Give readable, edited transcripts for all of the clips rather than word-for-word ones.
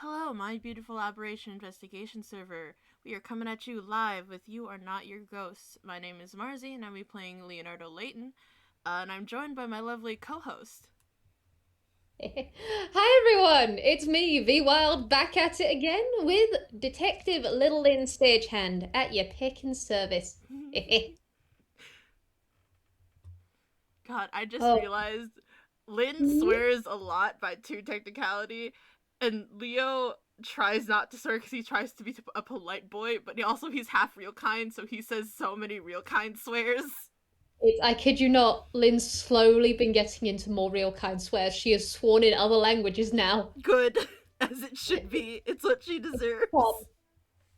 Hello, my beautiful Operation Investigation server. We are coming at you live with You Are Not Your Ghosts. My name is Marzi, and I'll be playing Leonardo Layton, and I'm joined by my lovely co-host. Hi everyone, it's me, V Wild, back at it again with Detective Little Lynn Stagehand at your pick and service. God, I just Oh, realized Lynn mhm. swears a lot by two technicality, and Leo tries not to swear because he tries to be a polite boy, but he's half real kind, so he says so many real kind swears. I kid you not, Lynn's slowly been getting into more real kind swears. She has sworn in other languages now. Good, as it should be. It's what she It's fun. deserves.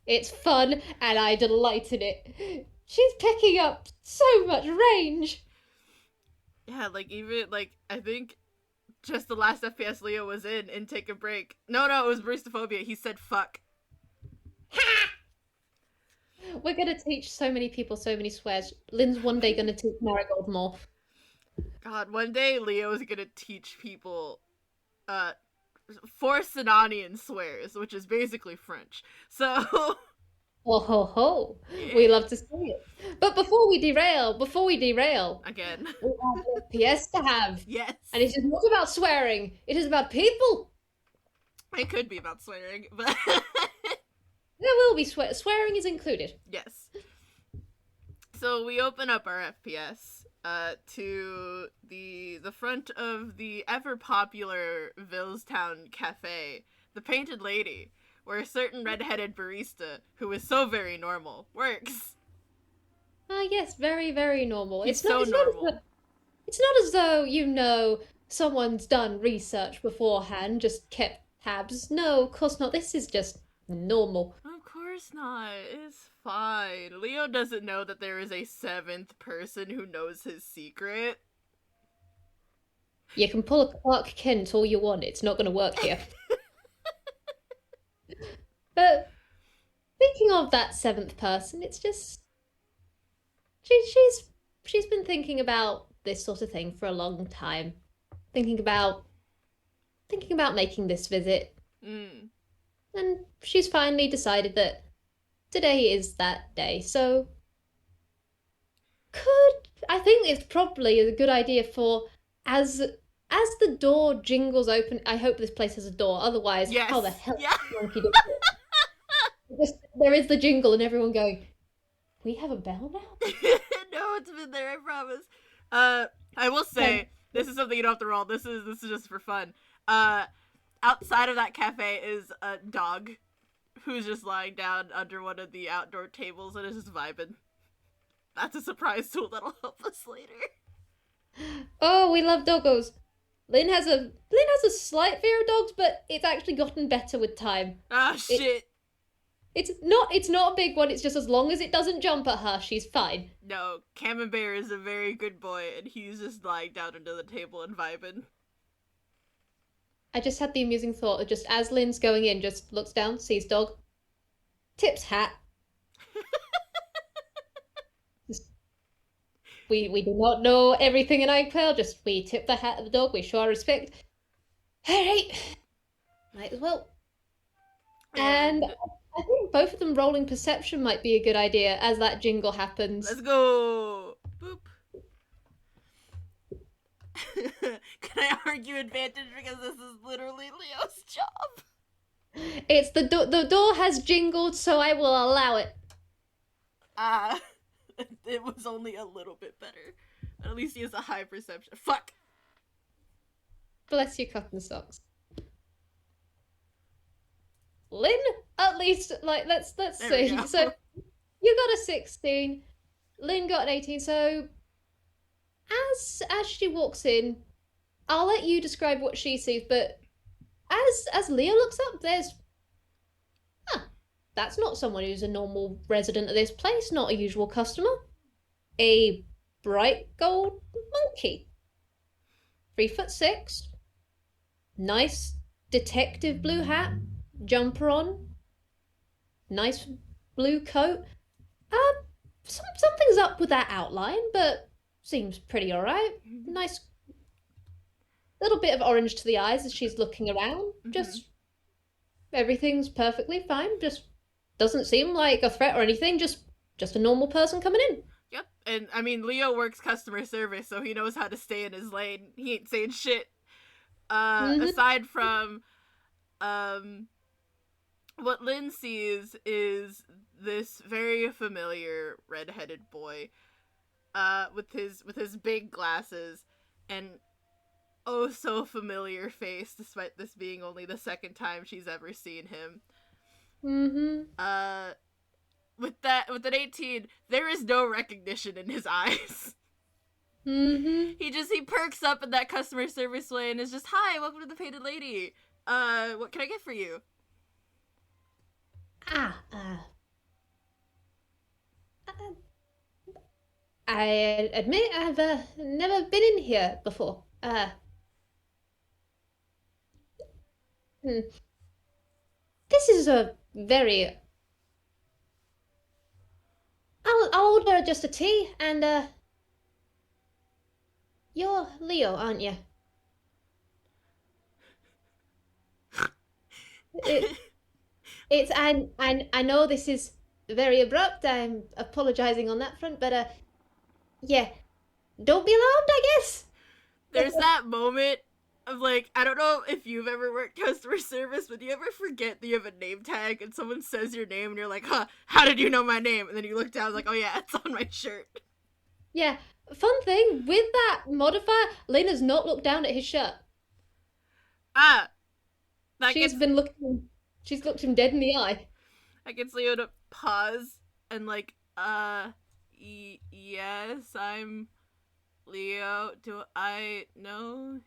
It's fun, and I delight in it. She's picking up so much range. Yeah, even I think just the last FPS Leo was in Take a Break. No, it was Baristaphobia. He said fuck. We're gonna teach so many people so many swears. Lynn's one day gonna teach Marigold more. God, one day Leo is gonna teach people uh Forcenanian swears, which is basically French. So Oh ho ho! We yeah. love to see it. But before we derail, Again. we have an FPS to have. Yes. And it is not about swearing, it is about people. It could be about swearing, but There will be swearing is included. yes. So we open up our FPS to the front of the ever popular Villestown Cafe, the Painted Lady, where a certain red-headed barista, who is so very normal, works. Ah yes, very, very normal. He's It's not so it's not as normal. though, it's not as though, someone's done research beforehand, just kept tabs. No, of course not. This is just normal. Of course not. It's fine. Leo doesn't know that there is a seventh person who knows his secret. You can pull a Clark Kent all you want, it's not gonna work here. But speaking of that seventh person, it's just she, she's she's been thinking about this sort of thing for a long time. Thinking about thinking about making this visit, Mm. and she's finally decided that today is that day. So could I think it's probably a good idea for as the door jingles open. I hope this place has a door. Otherwise, how the Yes. hell Yeah. monkey do it? Just, there is the jingle and everyone going, "We have a bell now." No, it's been there. I promise. I will Um, say this is something you don't have to roll. This is just for fun. Uh, Outside of that cafe is a dog who's just lying down under one of the outdoor tables and is just vibing. That's a surprise tool that'll help us later. oh, we love doggos. Lynn has a slight fear of dogs, but it's actually gotten better with time. Ah, It shit. it's not a big one. It's just as long as it doesn't jump at her, she's fine. No, Camembert is a very good boy, and he's just lying down under the table and vibing. I just had the amusing thought of just as Lynn's going in, just looks down, sees dog, tips hat. Just, we do not know everything in Eggpale, just we tip the hat of the dog, we show our respect. Alright, might as well. And And I think both of them rolling perception might be a good idea as that jingle let's happens. go. Boop. Can I argue advantage because this is literally Leo's job? It's the door has jingled, so I will allow it. Ah, it was only a little bit better. At least he has a high perception. Fuck. Bless your cotton socks. Lynn, at least let's There we see. So go. you got a 16, Lynn got an 18, so as she walks in, I'll let you describe what she sees, but as Leah looks up, there's huh, that's not someone who's a normal resident of this place, not a usual customer. A bright gold monkey. 3'6", nice detective blue hat, jumper on, nice blue coat. Um, something's up with that outline, but seems pretty alright. Nice little bit of orange to the eyes as she's looking around. Mm-hmm. Just Everything's perfectly fine. Just doesn't seem like a threat or anything. Just a normal person coming in. Yep. And I mean, Leo works customer service, so he knows how to stay in his lane. He ain't saying shit. Mm-hmm. Aside from um what Lynn sees is this very familiar red-headed boy with his big glasses and oh so familiar face despite this being only the second time she's ever seen him. Mm-hmm. Uh with an 18, there is no recognition in his eyes. Mm-hmm. He perks up in that customer service way and is just, "Hi, welcome to the Painted Lady. What can I get for you?" Ah, uh, I admit I've never been in here before. Hmm. This is a very. I'll order just a tea, and you're Leo, aren't you? It, it's I know this is very abrupt. I'm apologizing on that front, but yeah, don't be alarmed, I guess. There's that moment of like, I don't know if you've ever worked customer service, but do you ever forget that you have a name tag and someone says your name and you're like, "Huh, how did you know my name?" And then you look down like, "Oh yeah, it's on my shirt." Yeah, fun thing with that modifier, Lena's not looked down at his shirt. Ah, that She's gets been looking. She's looked him dead in the eye. that gets Leo to pause and like, yes, I'm Leo. Do I know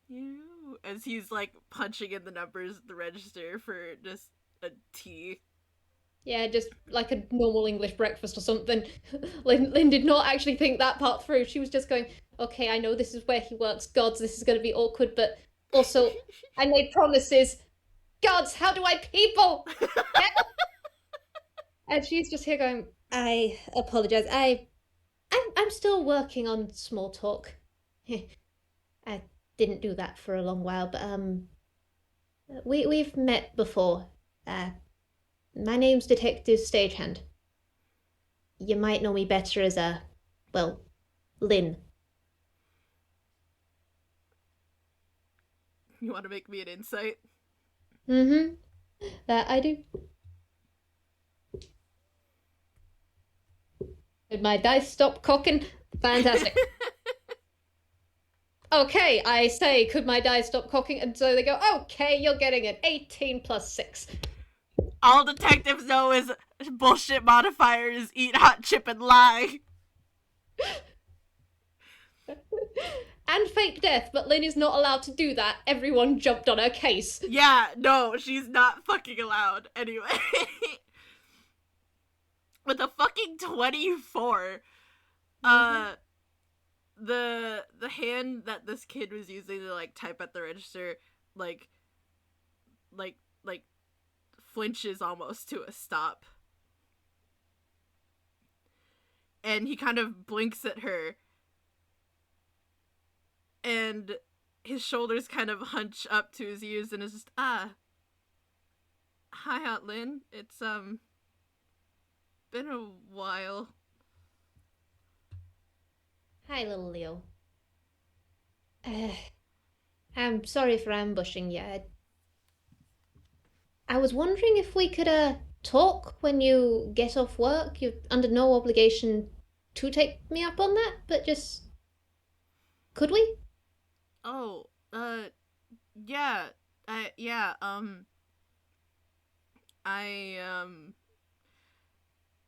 you? As he's like punching in the numbers at the register for just a tea. Yeah, just like a normal English breakfast or something. Lynn did not actually think that part through. She was just going, okay, I know this is where he works. Gods, this is going to be awkward, but also, I made promises. Gods, how do I people? Help! And she's just here going, I apologize. I'm still working on small talk. I didn't do that for a long while, but we've met before. Uh, my name's Detective Stagehand. You might know me better as well, Lynn. You want to make me an insight? Mm-hmm. That I do. Did my dice stop cocking? Fantastic. Okay, I say, could my dice stop cocking? And so they go, okay, you're getting an 18 plus 6. All detectives know is bullshit modifiers eat hot chip and lie. And fake death, but Lynn is not allowed to do that. Everyone jumped on her case. Yeah, no, she's not fucking allowed. Anyway. With a fucking 24, Mm-hmm. uh, the hand that this kid was using to like type at the register, like, like flinches almost to a stop. And he kind of blinks at her and his shoulders kind of hunch up to his ears and is just, hi Aunt Lynn. It's been a while. Hi, little Leo. Uh, I'm sorry for ambushing you. I was wondering if we could talk when you get off work. You're under no obligation to take me up on that, but just could we? Oh, yeah. Yeah, I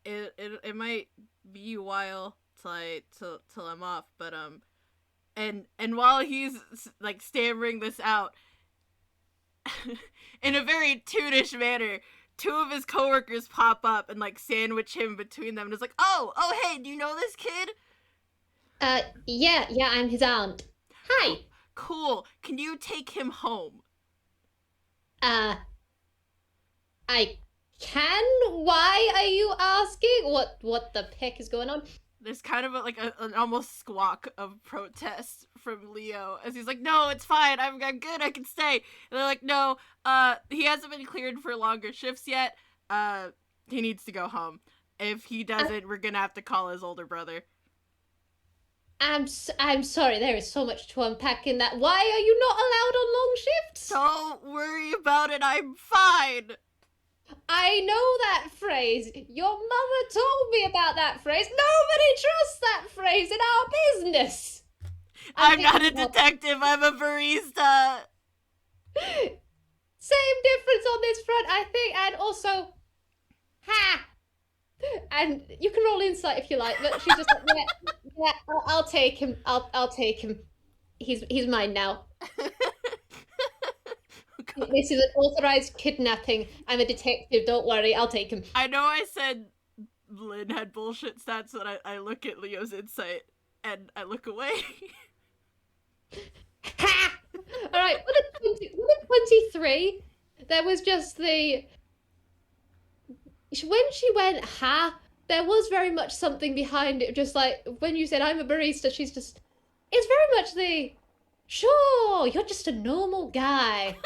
it might be a while till I'm off, but and while he's like stammering this out in a very toonish manner, two of his coworkers pop up and like sandwich him between them and is like, "Oh, hey, do you know this kid?" Yeah, I'm his aunt. Cool. Hi. Cool. Can you take him home? Uh, I can? Why are you asking? What the heck is going on? There's kind of an almost squawk of protest from Leo as he's like, "No, it's fine. I'm good. I can stay." And they're like, "No, he hasn't been cleared for longer shifts yet. Uh, he needs to go home. If he doesn't, we're gonna have to call his older brother." I'm sorry, there is so much to unpack in that. Why are you not allowed on long shifts? Don't worry about it. I'm fine. I know that phrase. Your mother told me about that phrase. Nobody trusts that phrase in our business. I'm not a detective. I'm a barista. Same difference on this front, I think, and also, ha! And you can roll insight if you like, but she's just like, yeah, I'll take him. I'll take him. He's mine now. This is an authorized kidnapping. I'm a detective. Don't worry. I'll take him. I know I said Lynn had bullshit stats, but I look at Leo's insight and I look away. Ha! All right. With a 23, there was just the when she went ha. There was very much something behind it. Just like when you said I'm a barista, she's just. It's very much the. Sure, you're just a normal guy.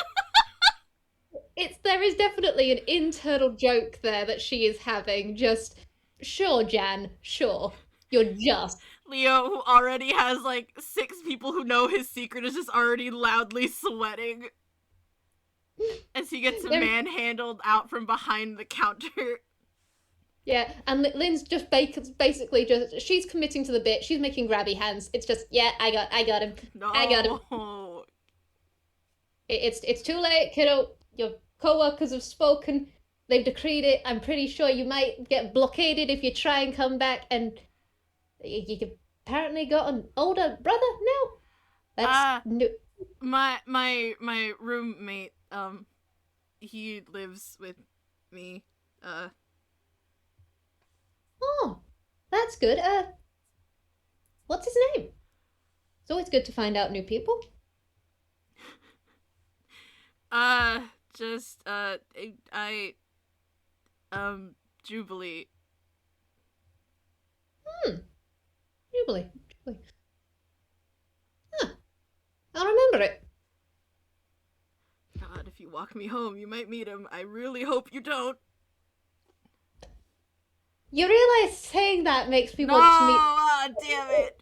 There is definitely an internal joke there that she is having. Just sure, Jan, sure. You're just Leo, who already has like 6 people who know his secret, is just already loudly sweating as he gets manhandled out from behind the counter. Yeah, and Lynn's just basically just she's committing to the bit. She's making grabby hands. It's just yeah, I got him. No. I got him. It's too late, kiddo. Your co-workers have spoken. They've decreed it. I'm pretty sure you might get blockaded if you try and come back. And you apparently got an older brother now. That's new. My roommate, he lives with me. Oh, that's good. What's his name? It's always good to find out new people. Jubilee. Jubilee. Huh. I'll remember it. God, if you walk me home, you might meet him. I really hope you don't. You realize saying that makes me want to meet. Oh, damn it!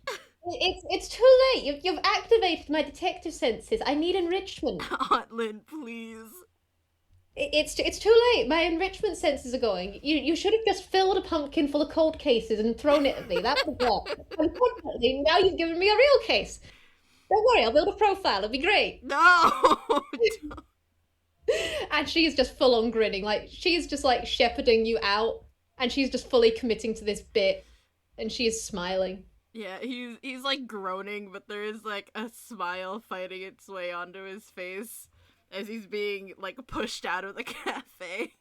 It's too late. You've activated my detective senses. I need enrichment. Aunt Lynn, please. It's too late. My enrichment senses are going. You should have just filled a pumpkin full of cold cases and thrown it at me. That would work. Unfortunately, now you've given me a real case. Don't worry, I'll build a profile. It'll be great. No. And she's just full on grinning, like she's just like shepherding you out, and she's just fully committing to this bit, and she is smiling. Yeah, he's like groaning, but there is like a smile fighting its way onto his face as he's being like pushed out of the cafe.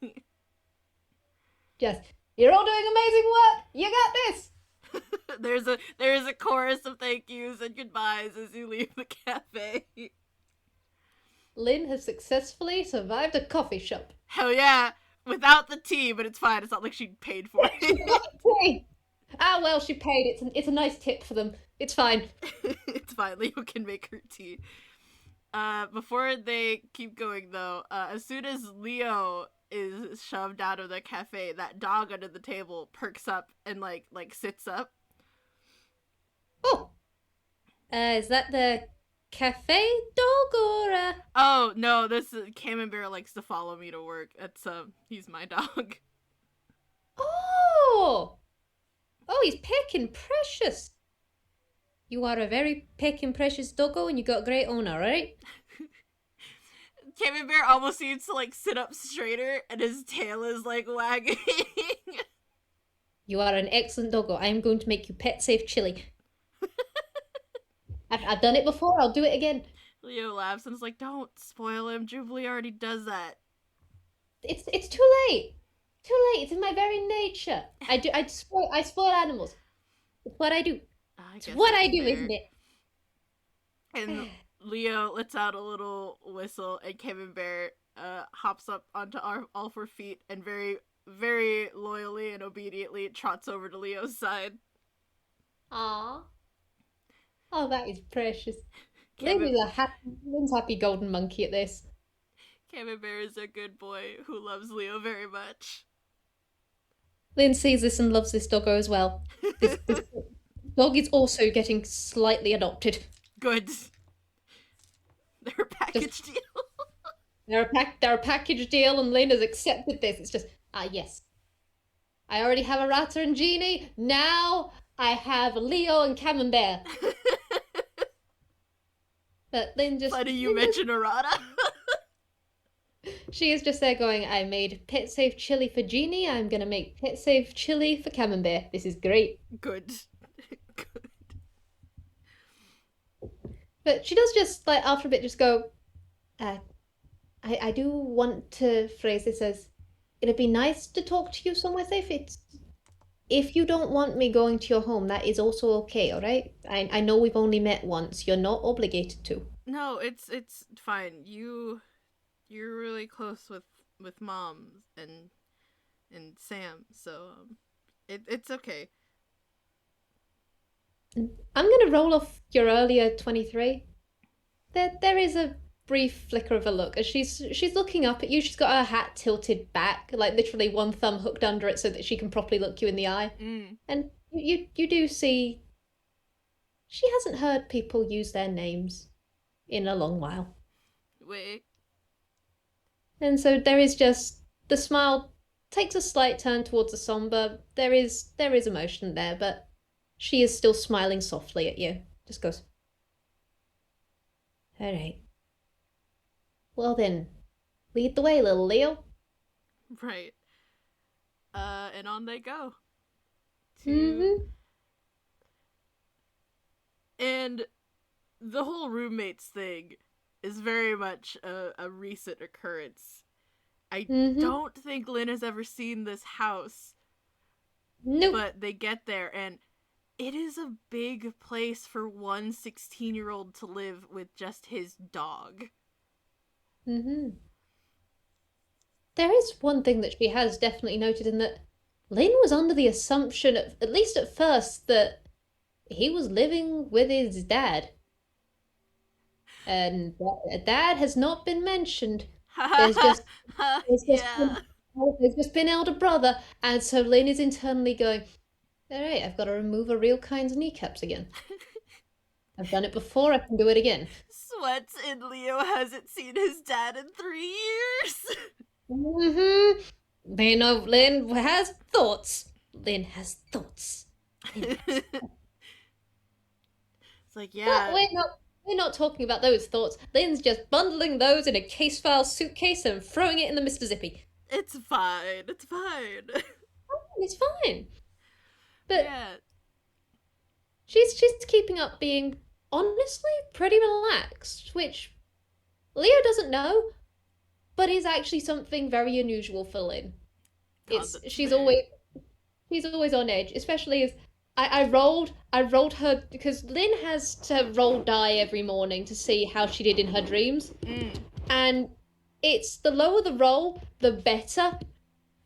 Just, you're all doing amazing work. You got this. there is a chorus of thank yous and goodbyes as you leave the cafe. Lynn has successfully survived a coffee shop. Hell yeah, without the tea, but it's fine. It's not like she paid for it. Ah, well, she paid. It's a nice tip for them. It's fine. It's fine. Leo can make her tea. Before they keep going, though, as soon as Leo is shoved out of the cafe, that dog under the table perks up and like sits up. Oh, is that the cafe dog or? Oh no, this Camembert likes to follow me to work. It's he's my dog. Oh, he's pecking precious. You are a very pecking precious doggo, and you got a great owner, right? Camembert almost seems to like sit up straighter, and his tail is like wagging. You are an excellent doggo. I am going to make you pet safe chili. I've done it before. I'll do it again. Leo laughs and is like, "Don't spoil him. Jubilee already does that." It's too late. Too late. It's in my very nature. I spoil animals. It's what I do. It's what I do, isn't it? And Leo lets out a little whistle, and Camembert hops up onto all 4 feet and very, very loyally and obediently trots over to Leo's side. Ah, oh, that is precious. Lynn Camem- is a Lynn's happy golden monkey at this. Camembert is a good boy who loves Leo very much. Lynn sees this and loves this doggo as well. This dog is also getting slightly adopted. Good. They're a Just package deal. they're a package deal, and Lynn has accepted this. It's just yes, I already have a Rata and Genie. Now I have Leo and Camembert. But Funny you mention errata. she is just there going, I made pet safe chili for Genie. I'm gonna make pet safe chili for Camembert. This is great. Good. Good. But she does just like after a bit just go, uh, I do want to phrase this as it'd be nice to talk to you somewhere safe. It's if you don't want me going to your home, that is also okay, all right? I know we've only met once. You're not obligated to. No, it's fine. You're really close with mom and Sam, so it's okay. I'm gonna roll off your earlier 23. There is a brief flicker of a look as she's looking up at you. She's got her hat tilted back, like literally one thumb hooked under it so that she can properly look you in the eye. Mm. And you do see she hasn't heard people use their names in a long while. Wait. And so there is just the smile takes a slight turn towards the somber. There is emotion there, but she is still smiling softly at you. Just goes, all right. Well then, lead the way, little Leo. Right. And on they go. To Mm-hmm. and the whole roommates thing is very much a recent occurrence. I Mm-hmm. don't think Lynn has ever seen this house, Nope. but they get there and it is a big place for one 16-year-old to live with just his dog. Mm-hmm. There is one thing that she has definitely noted in that Lynn was under the assumption, at least at first, that he was living with his dad. And dad has not been mentioned. There's just there's just Yeah. been, there's just been elder brother, and so Lynn is internally going, all right, I've got to remove a real kind's kneecaps again. I've done it before, I can do it again. Sweats and Leo hasn't seen his dad in 3 years. Mm-hmm. Lynn has thoughts. Lynn has thoughts. Lynn has It's like, But yeah, we're not talking about those thoughts. Lynn's just bundling those in a case file suitcase and throwing it in the Mr. Zippy. it's fine. It's fine. It's fine. But Yeah. she's keeping up being honestly pretty relaxed, which Leo doesn't know, but is actually something very unusual for Lynn. God, It's that's she's very. always on edge, especially as I rolled her because Lynn has to roll die every morning to see how she did in her dreams. Mm. And it's the lower the roll, the better.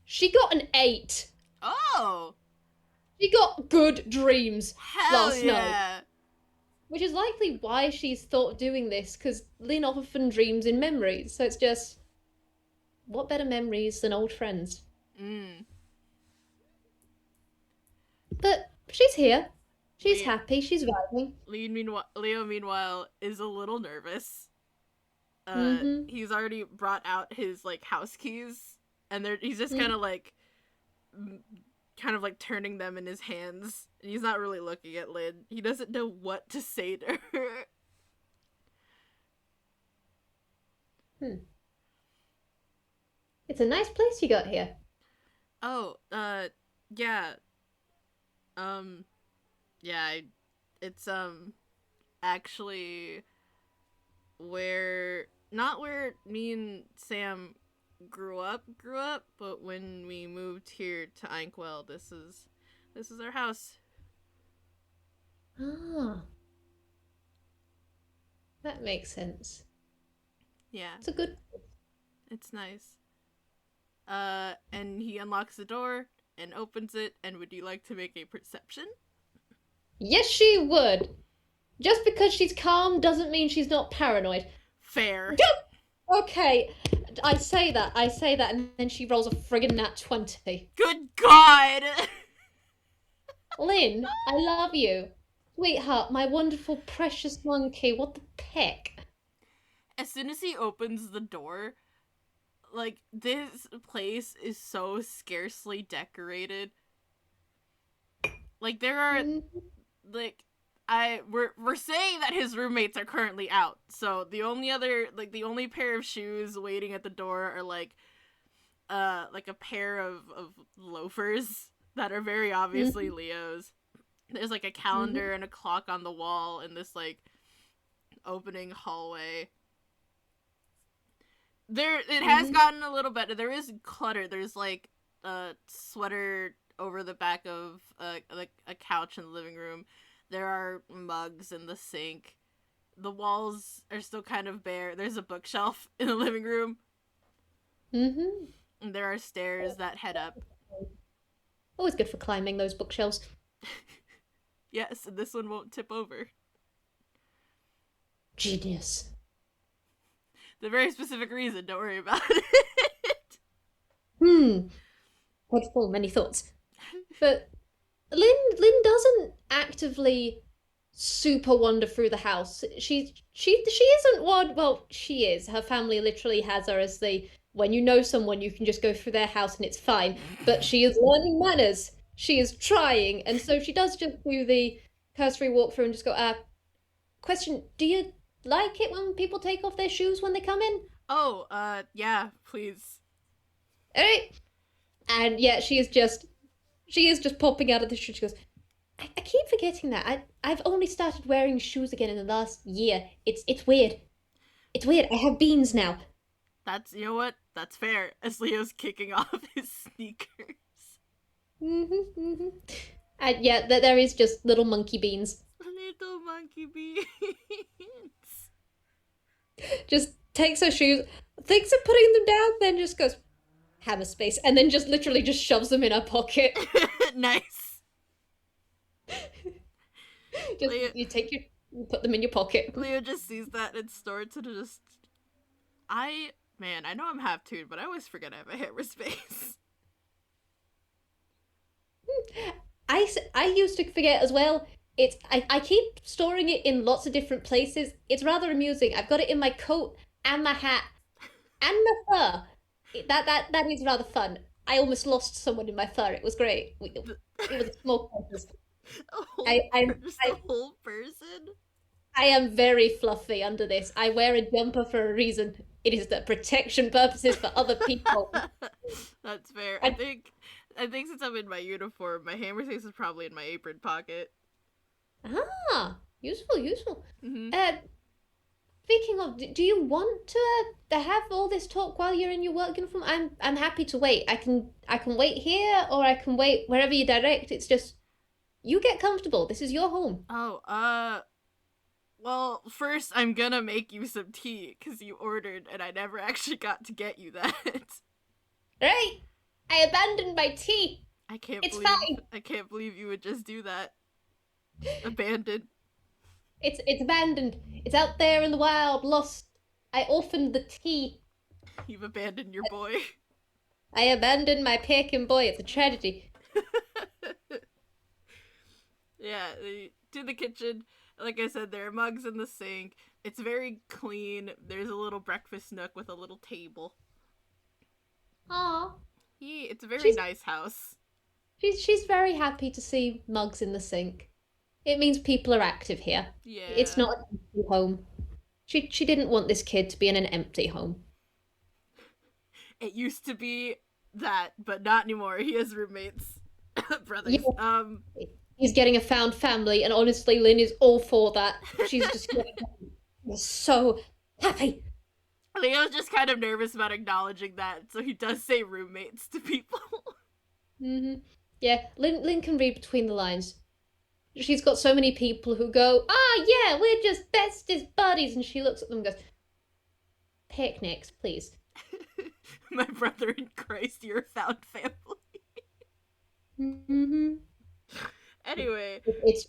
She got an 8. Oh! She got good dreams Hell last night, yeah! which is likely why she's thought of doing this, because Lynn often dreams in memories. So it's just, what better memories than old friends? Mm. But she's here. She's Le- happy. She's vibing. Leo, meanwhile, is a little nervous. Mm-hmm. He's already brought out his, like, house keys, and he's just Mm-hmm. kind of like turning them in his hands, and he's not really looking at Lynn. He doesn't know what to say to her. Hmm. It's a nice place you got here. Oh, yeah. Um, yeah, it's, actually where, not where me and Sam grew up, but when we moved here to Inkwell, this is our house. Ah, that makes sense. Yeah, It's a good. it's nice. And he unlocks the door and opens it, and would you like to make a perception? Yes, she would. Just because she's calm doesn't mean she's not paranoid. Fair. Okay, I say that, and then she rolls a friggin' nat 20. Good God! Lynn, I love you. Sweetheart, my wonderful, precious monkey, what the peck? As soon as he opens the door, like, this place is so scarcely decorated. Like, there are, Mm-hmm. like, we're saying that his roommates are currently out. So the only pair of shoes waiting at the door are like a pair of loafers that are very obviously Mm-hmm. Leo's. There's like a Mm-hmm. calendar and a clock on the wall in this like opening hallway. There it has Mm-hmm. gotten a little better. There is clutter. There's like a sweater over the back of like a couch in the living room. There are mugs in the sink. The walls are still kind of bare. There's a bookshelf in the living room. Mm-hmm. And there are stairs that head up. Always good for climbing those bookshelves. Yes, and this one won't tip over. Genius. The very specific reason. Don't worry about it. Hmm. Head full of many thoughts. But Lynn doesn't actively super wander through the house. She isn't one. Well, she is. Her family literally has her as the when you know someone, you can just go through their house and it's fine. But she is learning manners. She is trying, and so she does just do the cursory walkthrough and just go. Question: do you like it when people take off their shoes when they come in? Oh, yeah, please. All right. And yeah, she is just popping out of the shoe. She goes, I keep forgetting that. I've only started wearing shoes again in the last year. It's weird. It's weird. I have beans now. That's, you know what? That's fair. As Leo's kicking off his sneakers. Mm-hmm. And yeah, there is just little monkey beans. Little monkey beans. Just takes her shoes, thinks of putting them down, then just goes hammer space, and then just literally just shoves them in her pocket. Nice. Just Leo, you put them in your pocket. Leo just sees that and starts to just. Man, I know I'm half tuned, but I always forget I have a hammer space. I used to forget as well. I keep storing it in lots of different places. It's rather amusing. I've got it in my coat and my hat and my fur. That is rather fun. I almost lost someone in my fur. It was great. It was a small crisis. Just a I whole person? I am very fluffy under this. I wear a jumper for a reason. It is the protection purposes for other people. That's fair. I, I think since I'm in my uniform, my hammer space is probably in my apron pocket. useful, useful. Mm-hmm. Uh, Speaking of, do you want to have all this talk while you're in your work uniform? I'm happy to wait. I can wait here or I can wait wherever you direct. It's just you get comfortable. This is your home. Oh, well, first I'm gonna make you some tea, because you ordered and I never actually got to get you that. Right? I abandoned my tea. It's fine. I can't believe you would just do that. Abandoned. It's abandoned. It's out there in the wild, lost. I orphaned the tea. You've abandoned your boy. I abandoned my Pekin boy. It's a tragedy. Yeah, to the kitchen. Like I said, there are mugs in the sink. It's very clean. There's a little breakfast nook with a little table. Aw. Yeah, it's a very She's nice house. she's very happy to see mugs in the sink. It means people are active here. It's Yeah. not an empty home. She didn't want this kid to be in an empty home. It used to be that, but not anymore. He has roommates. Yeah, Brothers. he's getting a found family, and honestly, Lynn is all for that. She's just so happy. Leo's just kind of nervous about acknowledging that, so he does say roommates to people. Hmm. Yeah, Lynn can read between the lines. She's got so many people who go, yeah, we're just bestest buddies, and she looks at them and goes, picnics, please. My brother in Christ, you're a found family. Hmm. Anyway, It's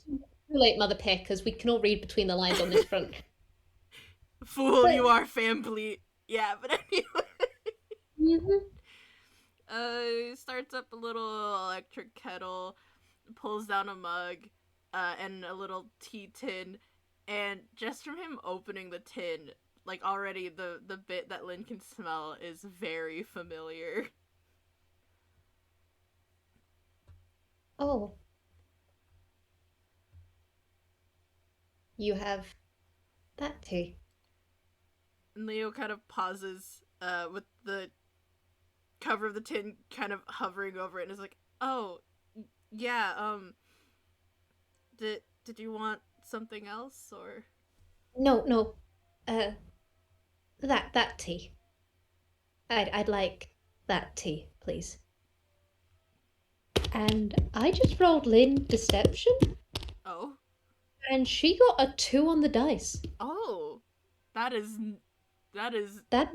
Too late, Mother Pickers. We can all read between the lines on this front. Fool, But you are family. Yeah, but anyway. mhm. He starts up a little electric kettle, pulls down a mug, and a little tea tin, and just from him opening the tin, like already the bit that Lynn can smell is very familiar. Oh, you have that tea. And Leo kind of pauses, with the cover of the tin kind of hovering over it, and is like, "Oh, yeah. Did you want something else or?" No, no. Uh, that tea. I'd like that tea, please. And I just rolled Lynn Deception, Oh, and she got a 2 on the dice. oh, that is that is That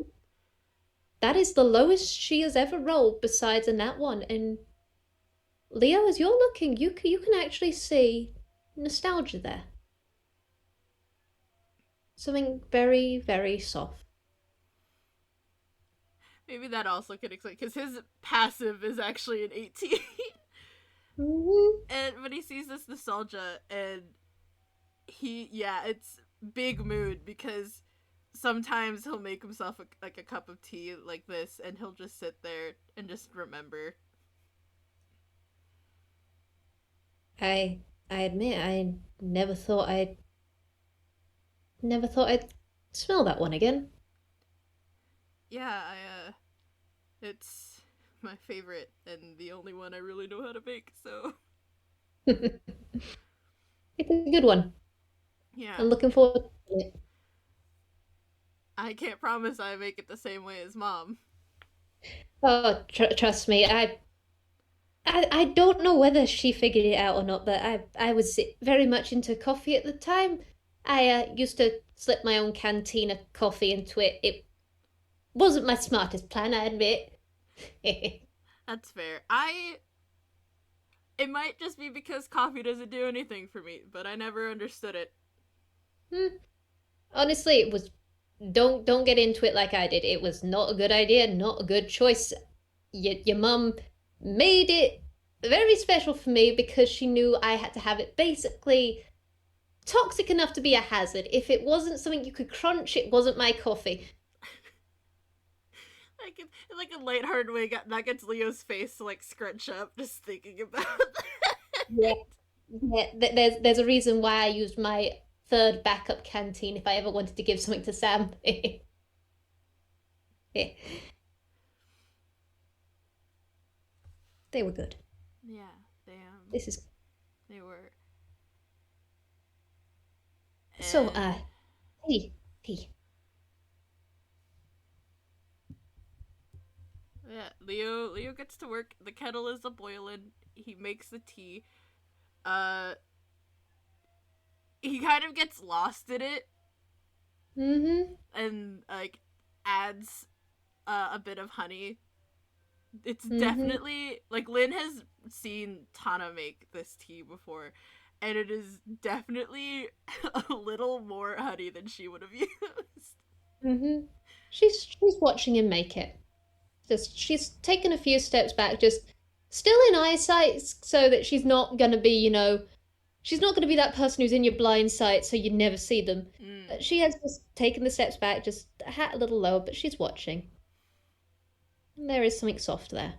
that is the lowest she has ever rolled besides a nat 1. And Leo, as you're looking, you can actually see nostalgia there. Something very, very soft. maybe that also could explain because his passive is actually an 18. Mhm. And when he sees this nostalgia, and yeah, it's big mood because sometimes he'll make himself like a cup of tea like this, and he'll just sit there and just remember. I I admit I never thought I'd smell that one again. Yeah, it's my favorite and the only one I really know how to make. So It's a good one. yeah, I'm looking forward to it. I can't promise I make it the same way as mom. Oh, trust me, I don't know whether she figured it out or not, but I was very much into coffee at the time. I used to slip my own canteen of coffee into it. It wasn't my smartest plan, I admit. That's fair. It might just be because coffee doesn't do anything for me, but I never understood it. Hmm. Honestly, it was don't get into it like I did. It was not a good idea, not a good choice. Your mum made it very special for me because she knew I had to have it basically toxic enough to be a hazard. If it wasn't something you could crunch, it wasn't my coffee. Like in like a lighthearted way, that gets Leo's face to like scrunch up just thinking about Yeah, that. yeah. There's a reason why I used my third backup canteen if I ever wanted to give something to Sam. They were good. Yeah, This is they were. so. And Tea, tea. yeah, Leo gets to work. The kettle is a boiling. He makes the tea. Uh, he kind of gets lost in it Mm-hmm. and like adds a bit of honey. It's Mm-hmm. definitely like Lynn has seen Tana make this tea before, and it is definitely a little more honey than she would have used. Mm-hmm. She's watching him make it. Just she's taken a few steps back, just still in eyesight, so that she's not gonna be, she's not gonna be that person who's in your blind sight, so you never see them. Mm. She has just taken the steps back, just a hat a little lower, but she's watching. And there is something soft there.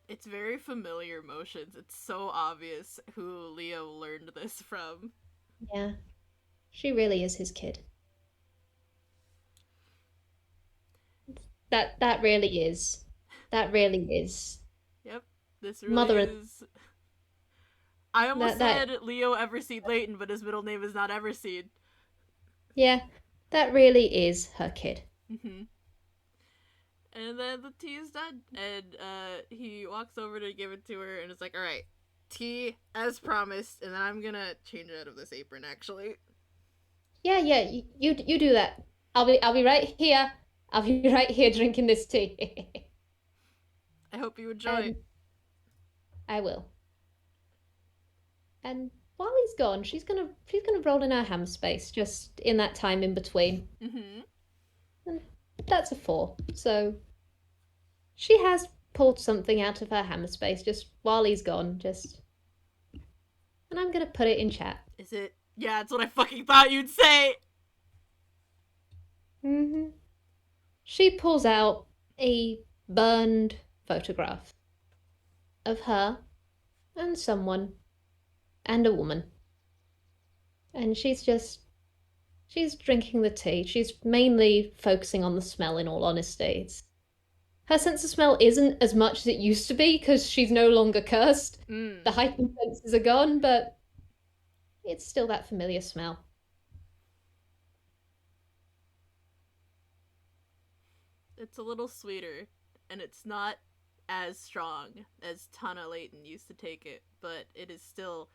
It's very familiar motions. It's so obvious who Leo learned this from. Yeah, she really is his kid. That really is. That really is. Yep, this really Mother, is. I almost that said Leo Everseed Layton, but his middle name is not Everseed. yeah, that really is her kid. Mm-hmm. And then the tea is done, and he walks over to give it to her, and it's like, "All right, tea as promised." And then I'm gonna change out of this apron. Actually, Yeah, yeah, you do that. I'll be right here. I'll be right here drinking this tea. I hope you enjoy. And I will. And while he's gone, she's gonna roll in her ham space just in that time in between. Mm-hmm. And that's a 4. So she has pulled something out of her hammer space just while he's gone, just and I'm gonna put it in chat. Is it? Yeah, it's what I fucking thought you'd say. Hmm. She pulls out a burned photograph of her and someone and a woman. And she's drinking the tea. She's mainly focusing on the smell, in all honesty. Her sense of smell isn't as much as it used to be because she's no longer cursed. The Mm. heightened senses are gone, but it's still that familiar smell. It's a little sweeter, and it's not as strong as Tana Layton used to take it, but it is still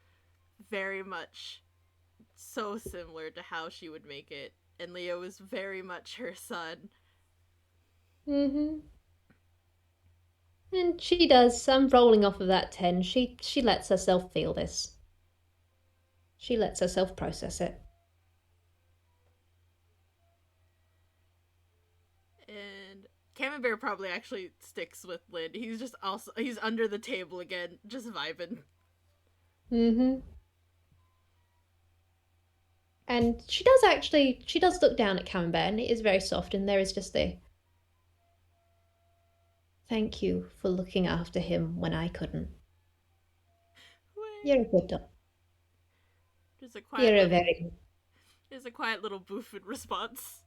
very much so similar to how she would make it. And Leo is very much her son. Mm-hmm. And she does. I'm rolling off of that 10. She lets herself feel this. She lets herself process it. And Camembert probably actually sticks with Lynn. He's under the table again, just vibing. Mm-hmm. And she does look down at Camembert, and it is very soft, and there is just the thank you for looking after him when I couldn't. You're a good dog. There's a quiet You're a little very there's a quiet little boof in response.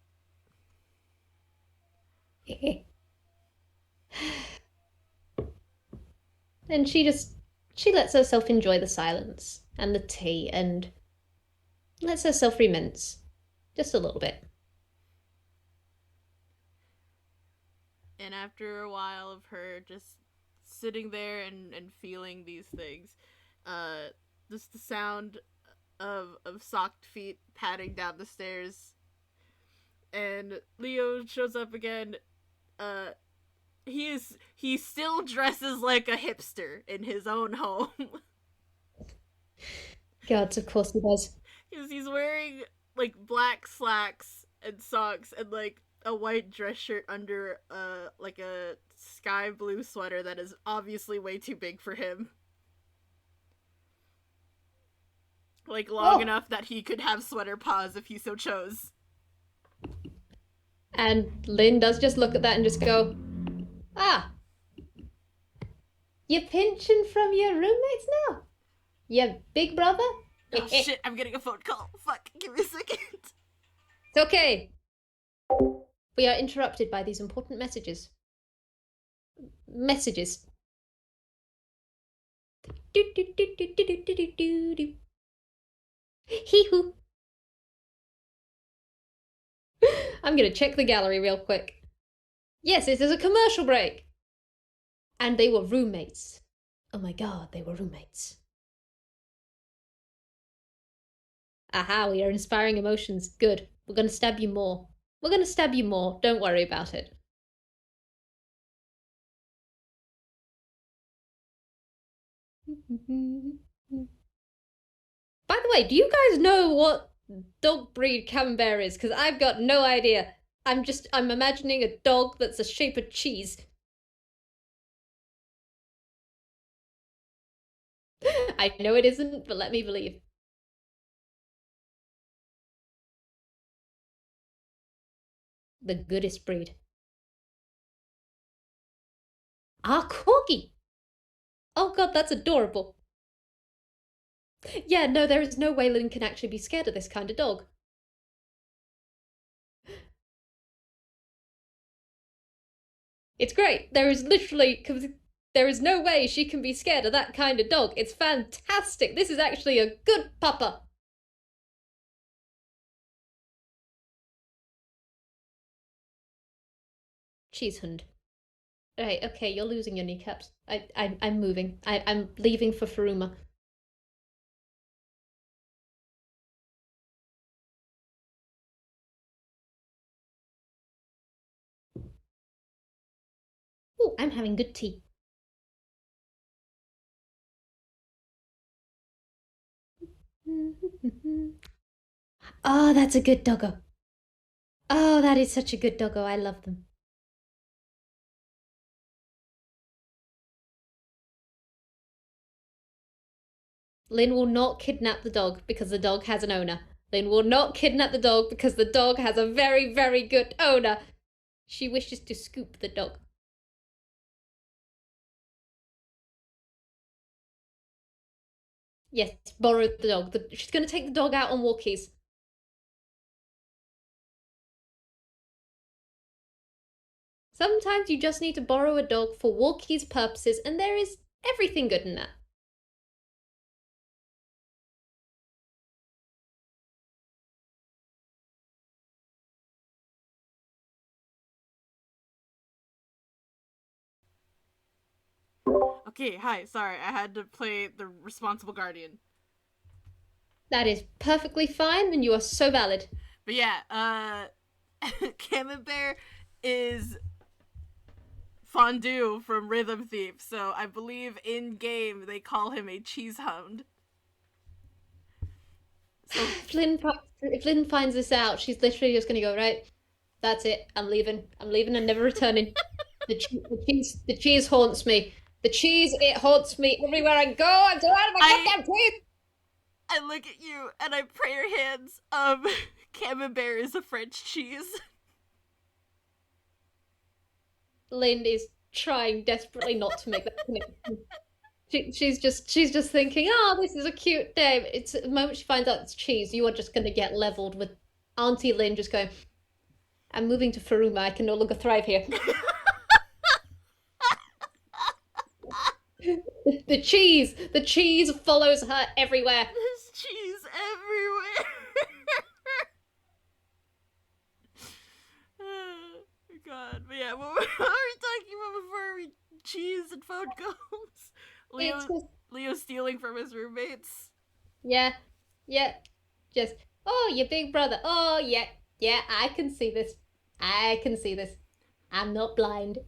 and she lets herself enjoy the silence and the tea and lets herself remince just a little bit. And after a while of her just sitting there and feeling these things, uh, just the sound of socked feet padding down the stairs, and Leo shows up again. Uh, he still dresses like a hipster in his own home. Gods, of course he does. He's wearing like black slacks and socks and like a white dress shirt under like a sky blue sweater that is obviously way too big for him. Like long Oh, enough that he could have sweater paws if he so chose. and Lynn does just look at that and just go, ah, you're pinching from your roommates now? Your big brother? Oh It's shit, I'm getting a phone call. Fuck, give me a second. okay. We are interrupted by these important messages. Messages. Do do do do do do do do do. Hee hoo. I'm gonna check the gallery real quick. Yes, it is a commercial break. And they were roommates. Oh my god, they were roommates. Aha, we are inspiring emotions. Good. We're gonna stab you more. We're gonna stab you more. Don't worry about it. By the way, do you guys know what dog breed Camembert is? Because I've got no idea. I'm imagining a dog that's the shape of cheese. I know it isn't, but let me believe. The goodest breed. Ah, corgi! Oh god, that's adorable. Yeah, no, there is no way Lynn can actually be scared of this kind of dog. It's great. There is no way she can be scared of that kind of dog. It's fantastic. This is actually a good pupper. Cheese hund. Right, okay, you're losing your kneecaps. I'm moving. I'm leaving for Faruma. Oh, I'm having good tea. Oh, that's a good doggo. Oh, that is such a good doggo. I love them. Lynn will not kidnap the dog because the dog has an owner. Lynn will not kidnap the dog because the dog has a very, very good owner. She wishes to scoop the dog. Yes, borrow the dog. She's going to take the dog out on walkies. Sometimes you just need to borrow a dog for walkies purposes, and there is everything good in that. Okay, hi. Sorry, I had to play the responsible guardian. That is perfectly fine, and you are so valid. But yeah, Camembert is Fondue from Rhythm Thief, so I believe in game they call him a cheese hound. So If Lynn finds this out, she's literally just gonna go, right, that's it, I'm leaving. I'm leaving and never returning. The cheese haunts me. The cheese, it haunts me everywhere I go. I'm so out of my goddamn cheese. I look at you and I pray your hands. Camembert is a French cheese. Lynn is trying desperately not to make that connection. She's just thinking, oh, this is a cute name. It's the moment she finds out it's cheese, you are just gonna get leveled with Auntie Lynn just going, I'm moving to Faruma, I can no longer thrive here. The cheese follows her everywhere. There's cheese everywhere. Oh, God, but yeah, what were we talking about before cheese and phone calls? Leo stealing from his roommates. Yeah, just, oh, your big brother. Oh, yeah, I can see this. I can see this. I'm not blind.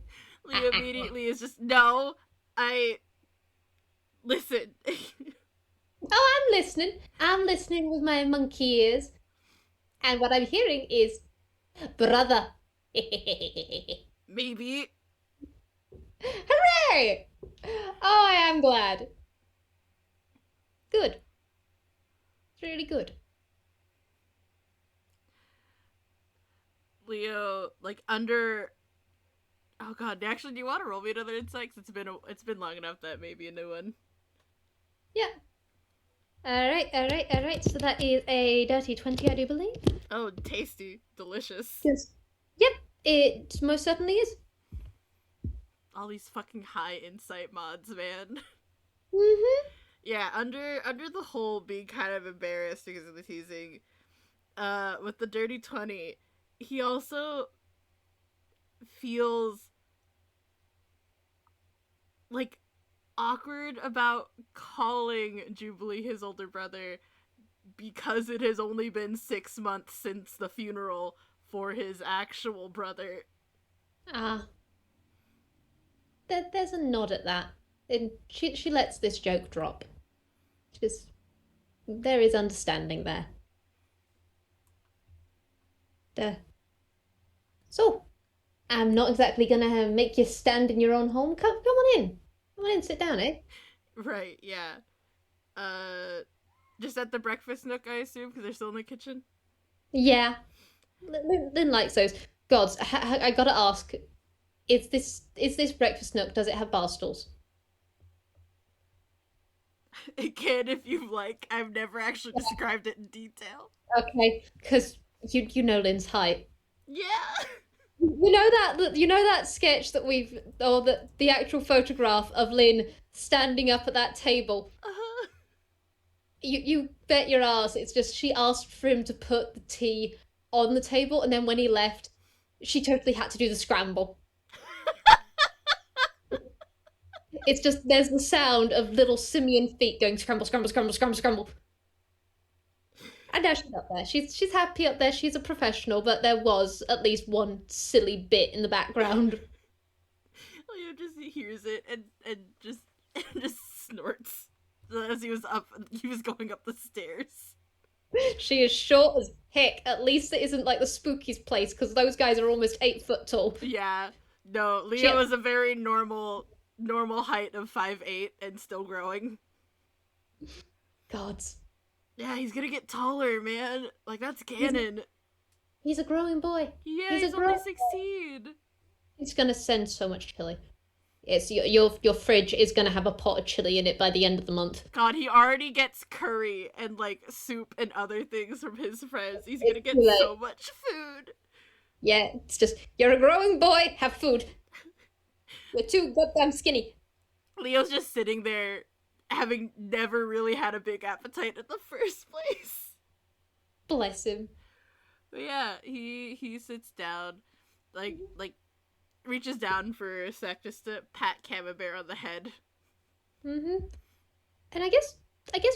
Leo immediately is just, no, listen. Oh, I'm listening. I'm listening with my monkey ears. And what I'm hearing is, brother. Maybe. Hooray! Oh, I am glad. Good. It's really good. Leo, like, under. Oh God! Actually, do you want to roll me another insight? It's been long enough that maybe a new one. Yeah. All right. So that is a dirty 20, I do believe. Oh, tasty, delicious. Yes. Yep, it most certainly is. All these fucking high insight mods, man. Mm-hmm. Yeah, under the whole being kind of embarrassed because of the teasing, with the dirty 20, he also feels like awkward about calling Jubilee his older brother because it has only been 6 months since the funeral for his actual brother. There's a nod at that. And she lets this joke drop. Just there is understanding there. So, I'm not exactly gonna make you stand in your own home. Come on in. Come on in, sit down, eh? Right, yeah. Just at the breakfast nook, I assume, because they're still in the kitchen? Yeah. Lynn likes those. Gods, I gotta ask, is this breakfast nook, does it have bar stools? It can if you like. I've never actually described it in detail. Okay, because you know Lynn's height. Yeah. You know that sketch that we've or the actual photograph of Lynn standing up at that table. Uh-huh. You bet your ass it's just she asked for him to put the tea on the table, and then when he left, she totally had to do the scramble. It's just there's the sound of little simian feet going scramble, scramble, scramble, scramble, scramble. And now she's up there. She's happy up there. She's a professional, but there was at least one silly bit in the background. Leo just hears it and just and just snorts. as he was going up the stairs. She is short as heck. At least it isn't like the Spookies place, because those guys are almost 8 foot tall. Yeah. No, She Leo is a very normal height of 5'8" and still growing. Gods. Yeah, he's gonna get taller, man. Like, that's canon. He's a growing boy. Yeah, he's he's a only growing 16. boy. He's gonna send so much chili. It's your fridge is gonna have a pot of chili in it by the end of the month. God, he already gets curry and, like, soup and other things from his friends. He's gonna get Like, so much food. yeah, it's just, you're a growing boy, have food. You're too goddamn skinny. Leo's just sitting there, having never really had a big appetite in the first place. Bless him. But yeah, he sits down, like reaches down for a sec just to pat Camembert on the head. Mm-hmm. And I guess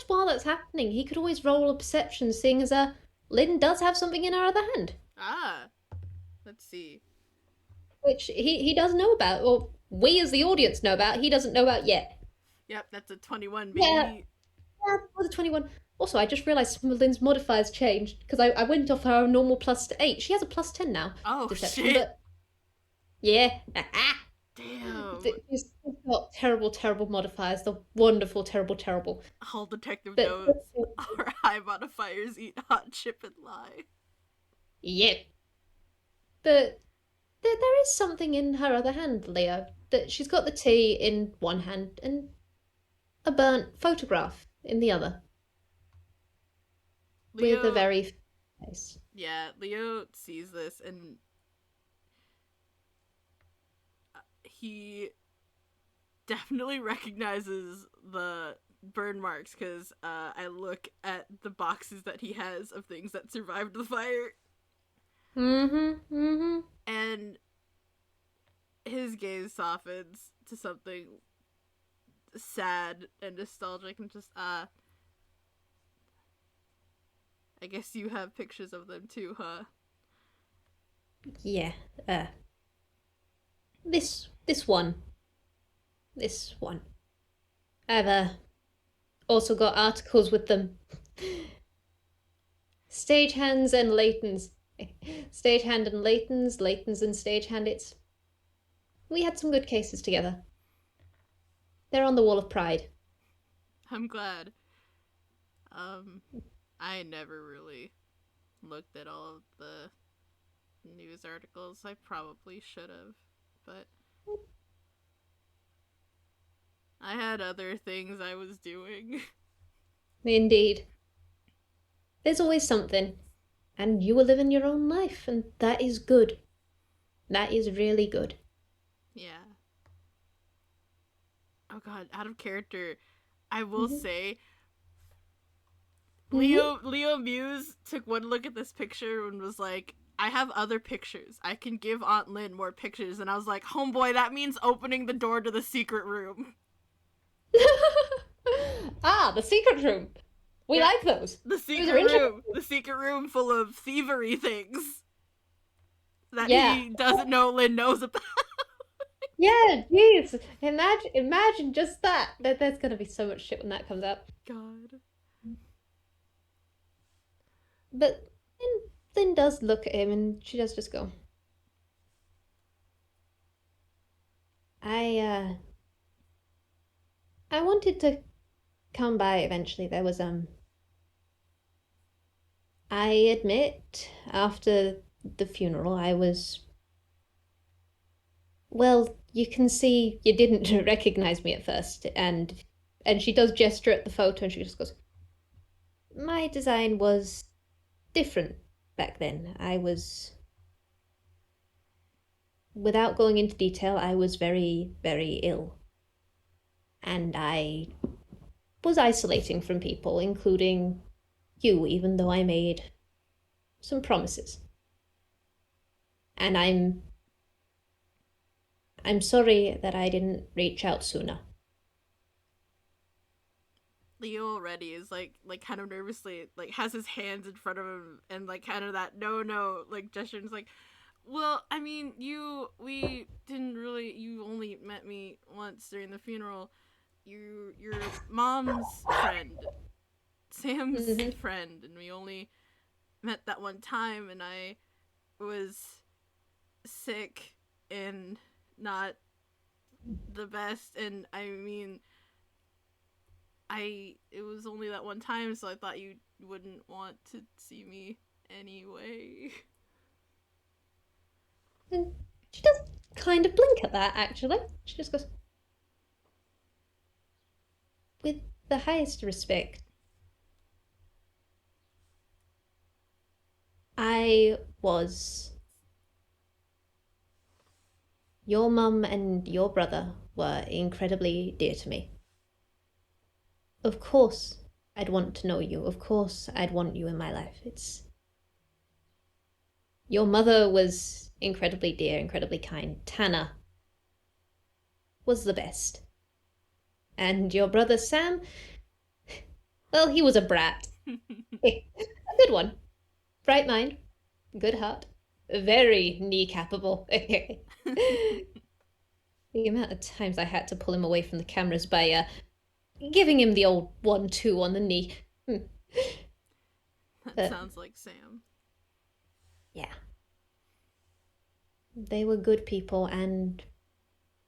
while that's happening, he could always roll a perception, seeing as Lynn does have something in her other hand. Ah, let's see. Which he does know about, or we as the audience know about, he doesn't know about yet. Yep, that's a 21, baby. Yeah, for the 21. Also, I just realised some of Lynn's modifiers changed, because I went off her normal +8. She has a +10 now. Oh, Deception, shit. but yeah. Damn. She's got terrible modifiers. The wonderful, terrible. All detective But, notes. Our high modifiers eat hot chip and lie. Yep. But there is something in her other hand, Leo. That she's got the tea in one hand and a burnt photograph in the other. Leo, with a very face. Yeah, Leo sees this and he definitely recognizes the burn marks because I look at the boxes that he has of things that survived the fire. And his gaze softens to something sad and nostalgic and just, I guess you have pictures of them too, huh? Yeah, this one. I've also got articles with them. Stagehands and Laytons. Stagehand and Laytons and stagehand. We had some good cases together. They're on the Wall of Pride. I'm glad. I never really looked at all of the news articles. I probably should have, but I had other things I was doing. Indeed. There's always something. And you were living your own life, and that is good. That is really good. Yeah. Oh god, out of character, I will say Leo Muse took one look at this picture and was like, I have other pictures. I can give Aunt Lynn more pictures. And I was like, homeboy, that means opening the door to the secret room. The secret room. We like those. The secret room. The secret room full of thievery things that he doesn't know Lynn knows about. Yeah, jeez. Imagine just that. There's gonna be so much shit when that comes out. God. But Lynn does look at him and she does just go, I wanted to come by eventually. There was, I admit, after the funeral, I was, well, you can see you didn't recognize me at first, and she does gesture at the photo and she just goes, my design was different back then. I was, without going into detail, I was very, very ill. And I was isolating from people, including you, even though I made some promises. And I'm sorry that I didn't reach out sooner. Leo already is like kind of nervously like has his hands in front of him and like kind of that no like gesture and is like, well, I mean, you only met me once during the funeral. your mom's friend, Sam's Hmm. friend, and we only met that one time, and I was sick and not the best, and I mean, I it was only that one time, so I thought you wouldn't want to see me anyway. And she does kind of blink at that, actually. She just goes, with the highest respect, I was. Your mum and your brother were incredibly dear to me. Of course, I'd want to know you. Of course, I'd want you in my life. It's. Your mother was incredibly dear, incredibly kind. Tanner was the best. And your brother Sam, well, he was a brat. A good one. Bright mind, good heart, very kneecapable. The amount of times I had to pull him away from the cameras by giving him the old 1-2 on the knee. That But sounds like Sam. yeah, they were good people and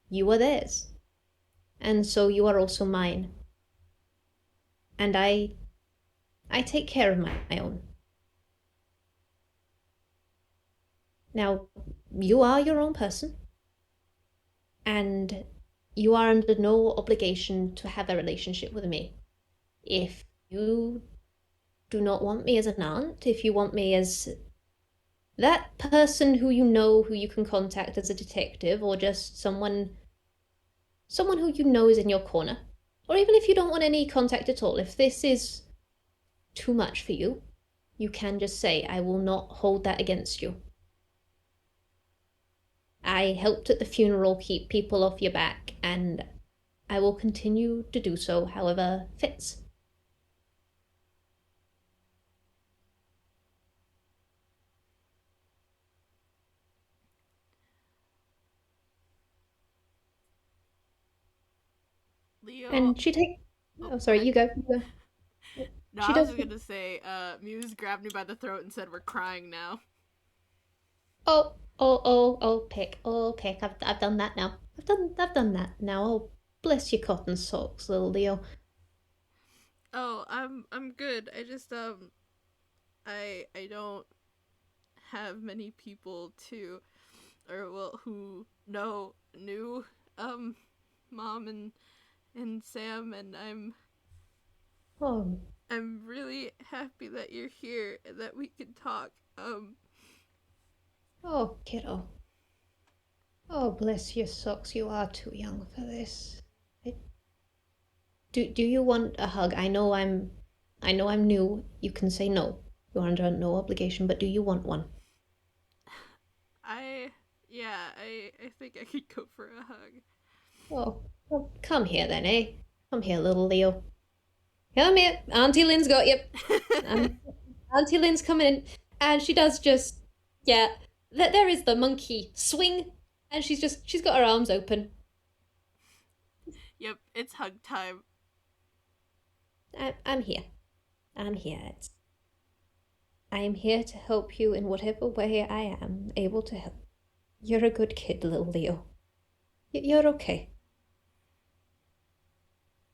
you were theirs. And so you are also mine. And I take care of my own. Now, you are your own person, and you are under no obligation to have a relationship with me. If you do not want me as an aunt, if you want me as that person who you know who you can contact as a detective, or just someone who you know is in your corner, or even if you don't want any contact at all, if this is too much for you, you can just say, I will not hold that against you. I helped at the funeral keep people off your back, and I will continue to do so however fits. Leo. And she take. Oh, Oh, go sorry, ahead. you go. You go. No, She I was does. just gonna say, Muse grabbed me by the throat and said, "We're crying now." Pick. Oh, pick. I've done that now. I've done that now. Oh, bless your cotton socks, little Leo. Oh, I'm good. I just I don't have many people to, or well, who knew um mom and Sam, and Oh, I'm really happy that you're here and that we can talk. oh, kiddo. Oh, bless your socks. You are too young for this. Do you want a hug? I know I'm new. You can say no. You're under no obligation, but do you want one? I yeah, I think I could go for a hug. Oh, well, come here then, eh? Come here, little Leo. Come here. Auntie Lynn's got you. Um, Auntie Lynn's coming in, and she does just, yeah. There is the monkey swing, and she's got her arms open. Yep, it's hug time. I'm here. I'm here. I'm here to help you in whatever way I am able to help. You're a good kid, little Leo. You're okay.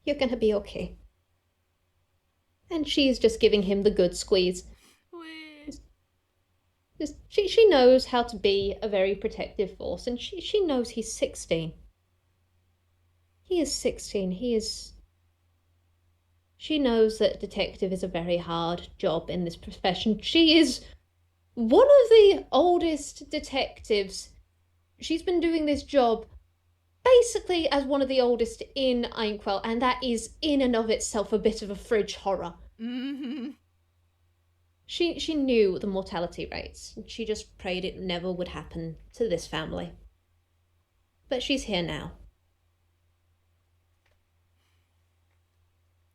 You're gonna be okay. And she's just giving him the good squeeze. Wait. She knows how to be a very protective force, and she knows he's 16. He is 16. She knows that detective is a very hard job in this profession. She is one of the oldest detectives. She's been doing this job basically as one of the oldest in Inkwell, and that is in and of itself a bit of a fridge horror. Mm-hmm. She knew the mortality rates. She just prayed it never would happen to this family. But she's here now.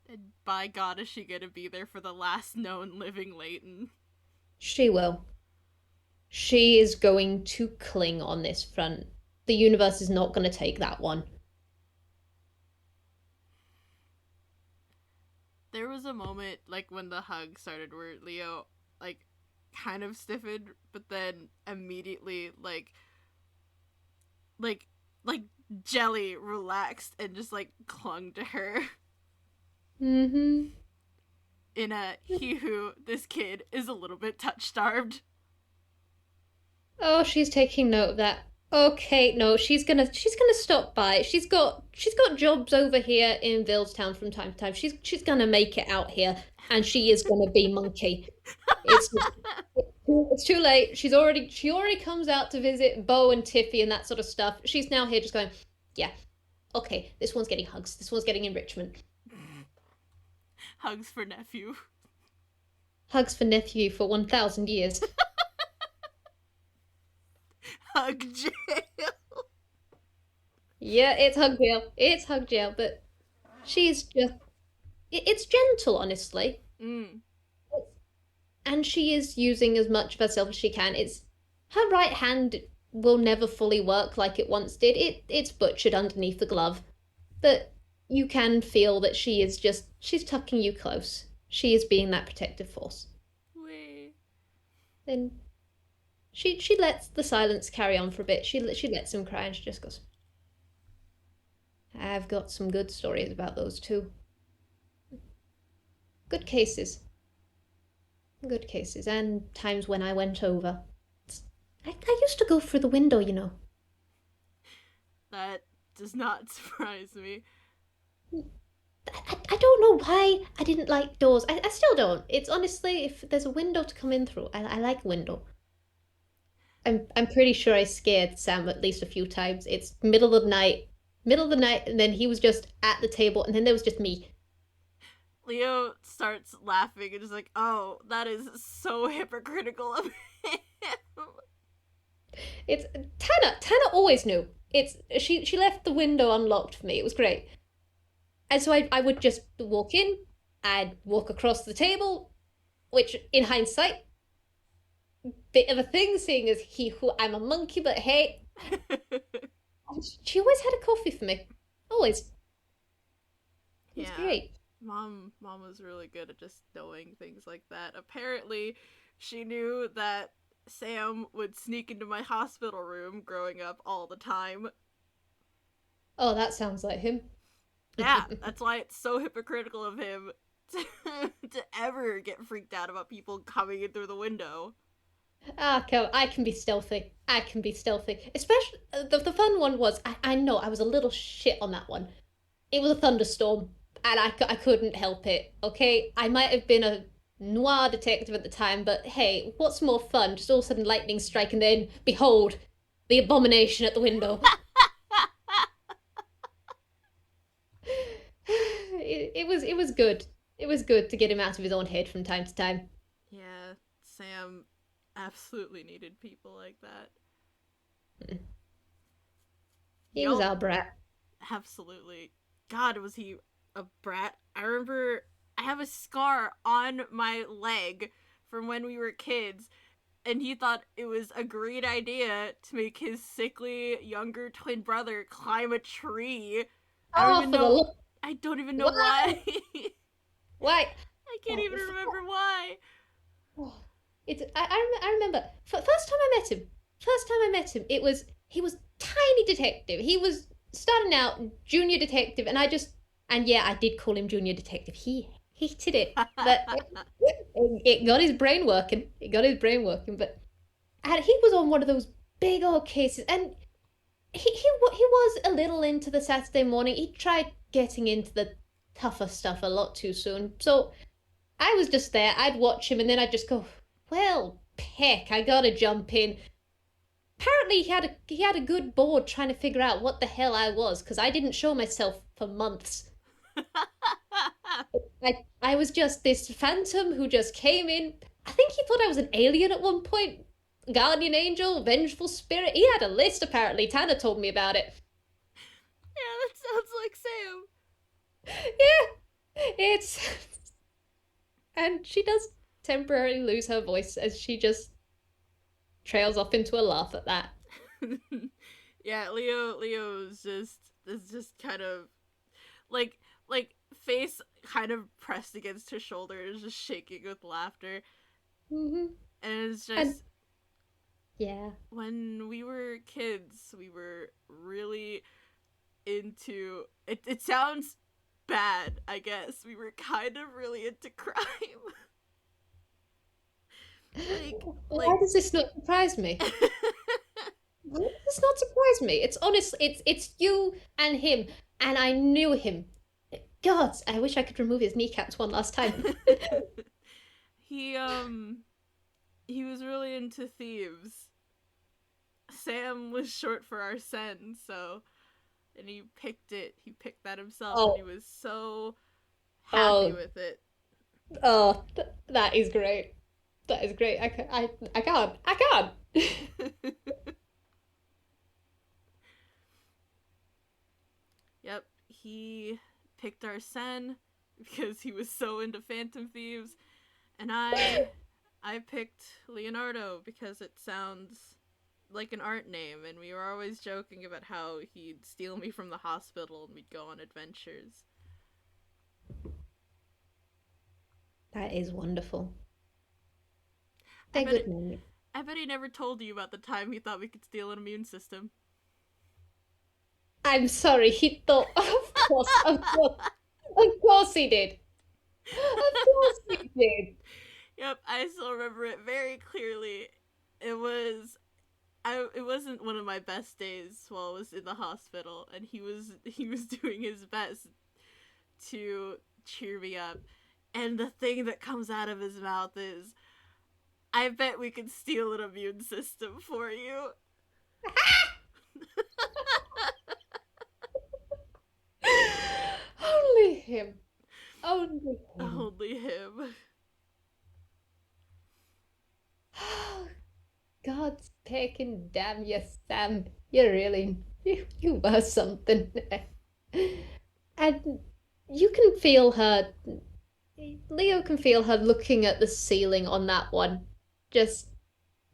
And by God, is she gonna be there for the last known living Layton? She will. She is going to cling on this front. The universe is not going to take that one. there was a moment like when the hug started where Leo like kind of stiffened, but then immediately like like jelly relaxed and just like clung to her Mm-hmm. in a he who this kid is a little bit touch starved. Oh, she's taking note of that. Okay, no, she's gonna stop by. She's got jobs over here in Villestown from time to time. She's gonna make it out here, and she is gonna be monkey. It's it's too late. She already comes out to visit Bo and Tiffy and that sort of stuff. She's now here just going, yeah, okay, this one's getting hugs. This one's getting enrichment. Hugs for nephew. Hugs for nephew for 1,000 years. Hug jail. Yeah, it's hug jail. It's hug jail, but she's just it's gentle, honestly. Mm. And she is using as much of herself as she can. It's her right hand will never fully work like it once did. It's butchered underneath the glove, but you can feel that she's tucking you close. She is being that protective force. Wait. Then she lets the silence carry on for a bit. She lets him cry and she just goes, "I've got some good stories about those two. Good cases. Good cases, and times when I went over. I used to go through the window, you know." That does not surprise me. I don't know why I didn't like doors. I still don't. It's honestly, if there's a window to come in through, I like a window. I'm pretty sure I scared Sam at least a few times. It's middle of the night, and then he was just at the table, and then there was just me. Leo starts laughing and is like, "Oh, that is so hypocritical of him." It's Tana. Tana always knew. She left the window unlocked for me. It was great. And so I would just walk in, I'd walk across the table, which in hindsight, bit of a thing, seeing as I'm a monkey, but hey, she always had a coffee for me. Always. It was Yeah. great. Mom was really good at just knowing things like that. Apparently, she knew that Sam would sneak into my hospital room growing up all the time. Oh, that sounds like him. Yeah, that's why it's so hypocritical of him to, to ever get freaked out about people coming in through the window. Ah, I can be stealthy. I can be stealthy. Especially, the fun one was, I know I was a little shit on that one. It was a thunderstorm, and I couldn't help it, okay? I might have been a noir detective at the time, but hey, what's more fun? Just all of a sudden lightning strike, and then, behold, the abomination at the window. It was good. It was good to get him out of his own head from time to time. Yeah, Sam absolutely needed people like that. He was Yup, our brat. absolutely. God, was he a brat? I remember I have a scar on my leg from when we were kids, and he thought it was a great idea to make his sickly younger twin brother climb a tree. I don't Oh, even for the know. look. I don't even know Why? why. Why? I can't Oh, even remember why. oh, I remember first time I met him. First time I met him, he was tiny detective. He was starting out junior detective, and yeah, I did call him junior detective. He hated it, but it got his brain working. It got his brain working. But and he was on one of those big old cases, and he was a little into the Saturday morning. He tried getting into the tougher stuff a lot too soon. So I was just there. I'd watch him, and then I'd just go, "Well, peck, I gotta jump in." Apparently, he had a good board trying to figure out what the hell I was because I didn't show myself for months. I was just this phantom who just came in. I think he thought I was an alien at one point. Guardian angel, vengeful spirit. He had a list apparently. Tana told me about it. Yeah, that sounds like Sam. Yeah, it's and she does temporarily lose her voice as she just trails off into a laugh at that. Yeah, Leo's just is just kind of like like, face kind of pressed against his shoulders, just shaking with laughter. Mm-hmm. And it's And just, yeah. when we were kids, we were really into it. It sounds bad, I guess. We were kind of really into crime. Why like does this not surprise me? Why does this not surprise me? It's honestly, it's you and him, and I knew him. God, I wish I could remove his kneecaps one last time. he he was really into thieves. Sam was short for Arsene, so, and he picked it. He picked that himself, and he Oh, was so happy oh, with it. oh, that is great. That is great. I can't. I can't. Yep, he picked Arsene because he was so into Phantom Thieves, and I picked Leonardo because it sounds like an art name, and we were always joking about how he'd steal me from the hospital and we'd go on adventures. That is wonderful. I They're bet good it. memories. I bet he never told you about the time he thought we could steal an immune system. I'm sorry, he thought, of course he did. Of course he did. Yep, I still remember it very clearly. It was it wasn't one of my best days while I was in the hospital, and he was doing his best to cheer me up. And the thing that comes out of his mouth is, "I bet we could steal an immune system for you." Only him. Only him. Only him. God's taking damn you, Sam. You were something. And you can feel her, Leo can feel her looking at the ceiling on that one. Just,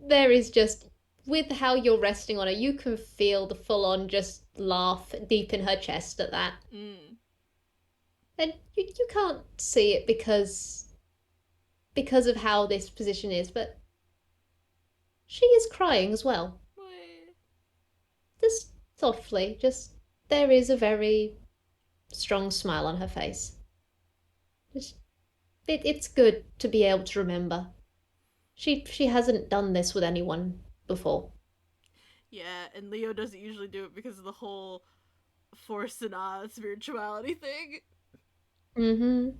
there is just, with how you're resting on her, you can feel the full on just laugh deep in her chest at that. Mm. And you can't see it because of how this position is, but she is crying as well. Just softly, just there is a very strong smile on her face. Just, it's good to be able to remember. She hasn't done this with anyone before. Yeah, and Leo doesn't usually do it because of the whole force and spirituality thing. Mm-hmm.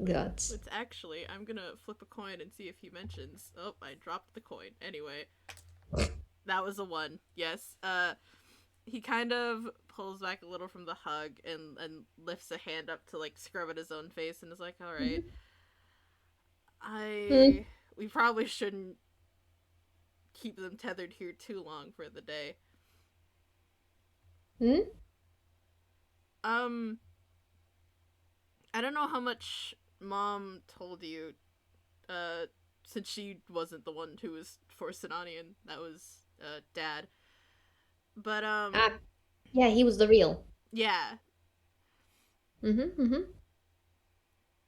Guts. It's actually, I'm gonna flip a coin and see if he mentions. Oh, I dropped the coin. Anyway, that was a 1. Yes. He kind of pulls back a little from the hug and lifts a hand up to, like, scrub at his own face and is like, "All right, Mm-hmm. we probably shouldn't keep them tethered here too long for the day." Mm-hmm. I don't know how much Mom told you, since she wasn't the one who was forcing Onion. That was, Dad. But, Ah, yeah, he was the real. yeah. Mm-hmm. Mm-hmm.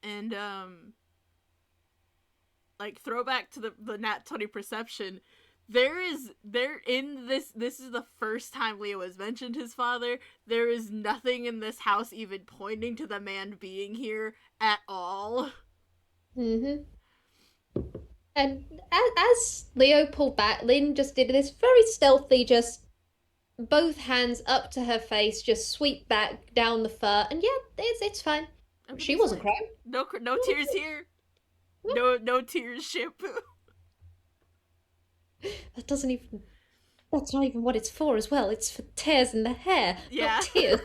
And, like, throwback to the Nat 20 perception, there in this is the first time Leo has mentioned his father. There is nothing in this house even pointing to the man being here at all. Mm-hmm. And as Leo pulled back, Lynn just did this very stealthy, just both hands up to her face, just sweep back down the fur, and yeah, it's fine. She Everything's wasn't fine. crying. No tears here. No tears, ship. That doesn't even. That's not even what it's for as well. It's for tears in the hair, Yeah. not tears.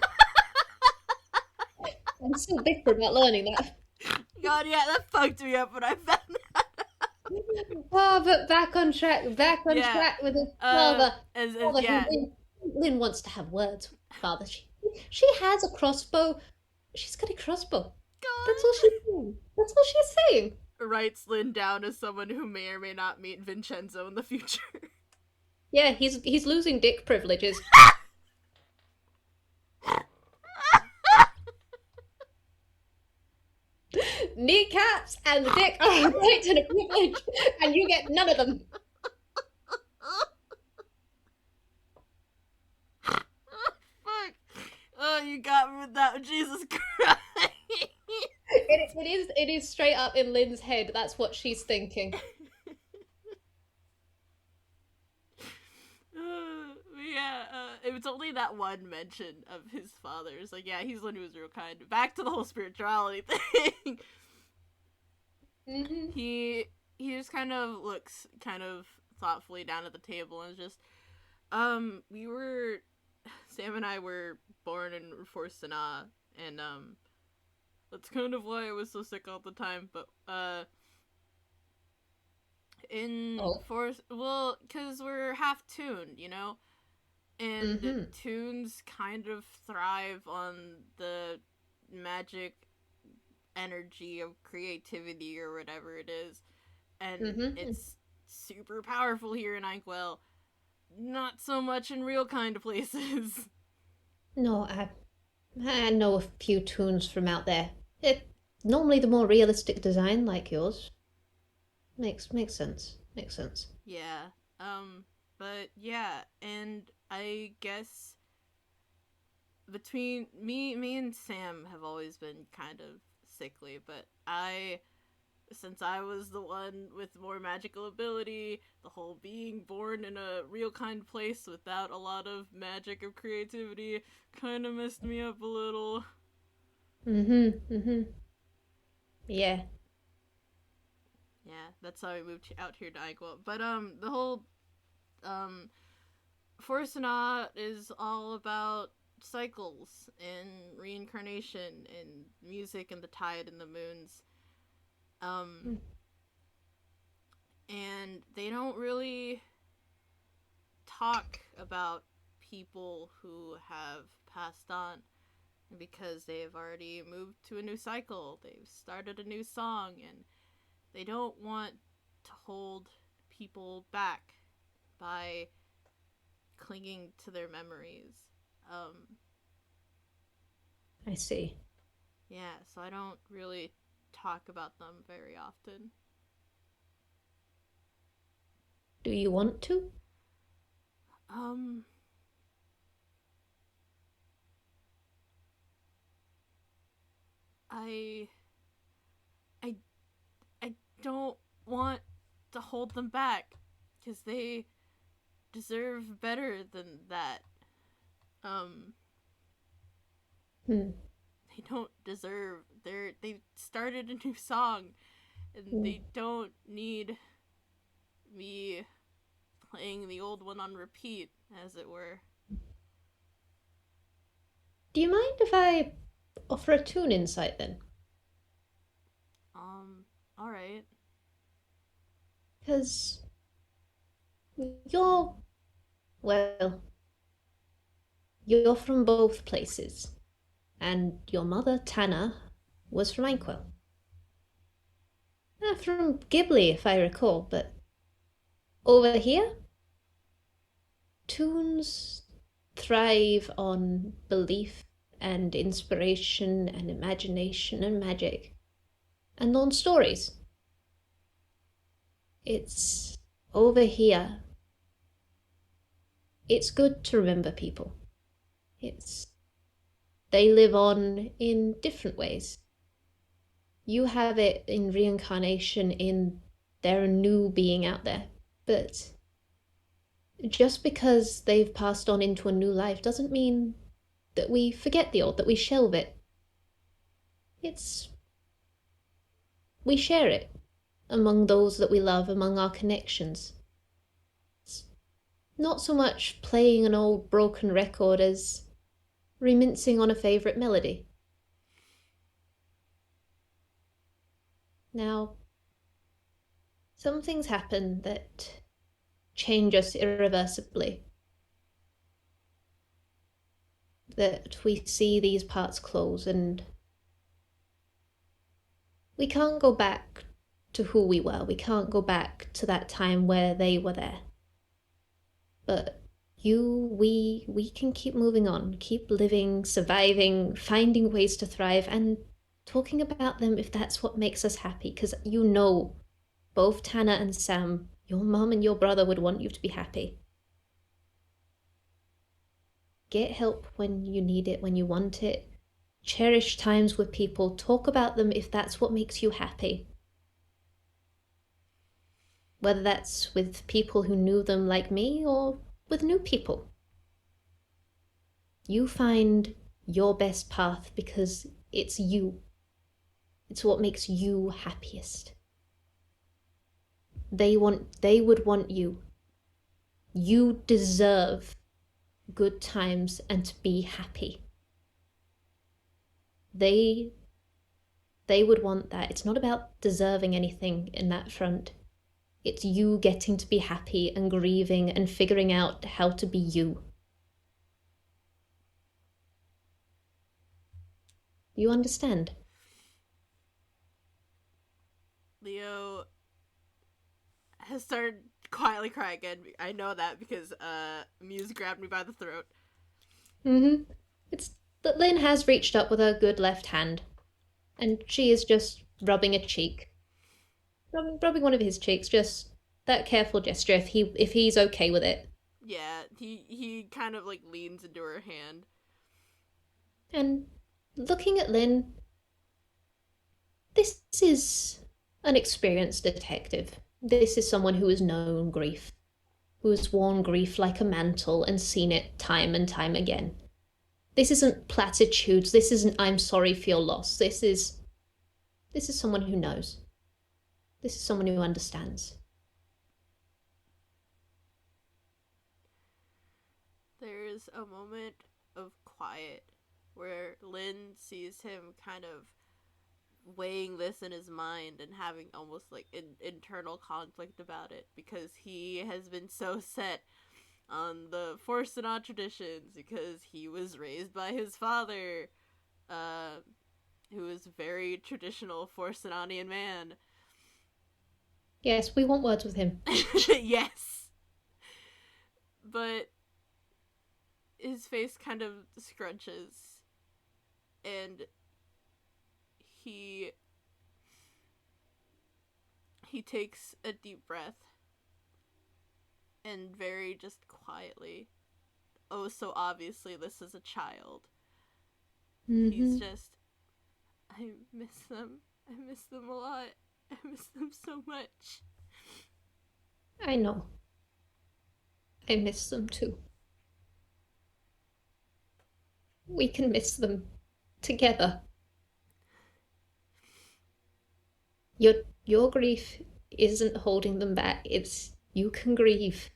I'm so bitter about learning that. God, yeah, that fucked me up when I found that. Oh, but back on Yeah. track with his father. As Father, yeah. Lynn wants to have words with father. She has a crossbow. She's got a crossbow. That's all God. she's saying. That's all she's saying. Writes Lynn down as someone who may or may not meet Vincenzo in the future. Yeah, he's losing dick privileges. Kneecaps and the dick are a right and a privilege, and you get none of them. Fuck. Oh, you got me with that. Jesus Christ. It is straight up in Lynn's head. That's what she's thinking. Yeah, it was only that one mention of his father. It's like, yeah, he's the one who was real kind. Back to the whole spirituality thing. Mm-hmm. He just kind of looks kind of thoughtfully down at the table and is just, we were, Sam and I were born in Forsana, and that's kind of why I was so sick all the time. But in Oh. Force, well, because we're half tuned, you know, and Mm-hmm. tunes kind of thrive on the magic energy of creativity or whatever it is, and Mm-hmm. it's super powerful here in Inkwell. Not so much in real kind of places. No, I know a few tunes from out there. It normally the more realistic design like yours. Makes sense. Makes sense. Yeah. But yeah, and I guess between me and Sam have always been kind of sickly, but since I was the one with more magical ability, the whole being born in a real kind place without a lot of magic or creativity kind of messed me up a little. Mm-hmm. Mm-hmm. Yeah. Yeah, that's how we moved out here to Iowa. But the whole um Forsanat is all about cycles and reincarnation and music and the tide and the moons. Um, and they don't really talk about people who have passed on because they've already moved to a new cycle. They've started a new song, and they don't want to hold people back by clinging to their memories. Um, I see. yeah, so I don't really talk about them very often. Do you want to? Um, I, I, I don't want to hold them back because they deserve better than that. Um, Hmm. they don't deserve. They started a new song, and Hmm. they don't need me playing the old one on repeat, as it were. Do you mind if I offer a tune insight then? All right. Because you're, well, you're from both places, and your mother, Tana, was from Inkwell. From Ghibli, if I recall, but over here, tunes thrive on belief and inspiration and imagination and magic, and on stories. It's over here. It's good to remember people. It's they live on in different ways. You have it in reincarnation in their new being out there, but just because they've passed on into a new life doesn't mean that we forget the old, that we shelve it. It's we share it among those that we love, among our connections. It's not so much playing an old broken record as reminiscing on a favourite melody. Now, some things happen that change us irreversibly. That we see these parts close and we can't go back to who we were. We can't go back to that time where they were there. But we can keep moving on, keep living, surviving, finding ways to thrive, and talking about them if that's what makes us happy, because you know both Tanner and Sam, your mum and your brother would want you to be happy. Get help when you need it, when you want it. Cherish times with people. Talk about them if that's what makes you happy. Whether that's with people who knew them like me or with new people. You find your best path because it's you. It's what makes you happiest. They would want you. You deserve good times and to be happy. They would want that. It's not about deserving anything in that front. It's you getting to be happy and grieving and figuring out how to be you. You understand? Leo has started quietly crying again. I know that because Muse grabbed me by the throat. Mm-hmm. It's that Lynn has reached up with her good left hand, and she is just rubbing a cheek. Rubbing one of his cheeks, just that careful gesture if he's okay with it. Yeah, he kind of like leans into her hand. And looking at Lynn, this is an experienced detective. This is someone who has known grief, who has worn grief like a mantle and seen it time and time again. This isn't platitudes. This isn't I'm sorry for your loss. This is someone who knows. This is someone who understands. There's a moment of quiet where Lynn sees him kind of weighing this in his mind and having almost like an internal conflict about it because he has been so set on the Forcenot traditions because he was raised by his father, uh, who is a very traditional Forcenonian man. Yes, we want words with him. Yes. But his face kind of scrunches and he takes a deep breath and very just quietly, oh so obviously this is a child, he's just, I miss them. I miss them a lot. I miss them so much. I know. I miss them too. We can miss them together. Your grief isn't holding them back. It's you can grieve.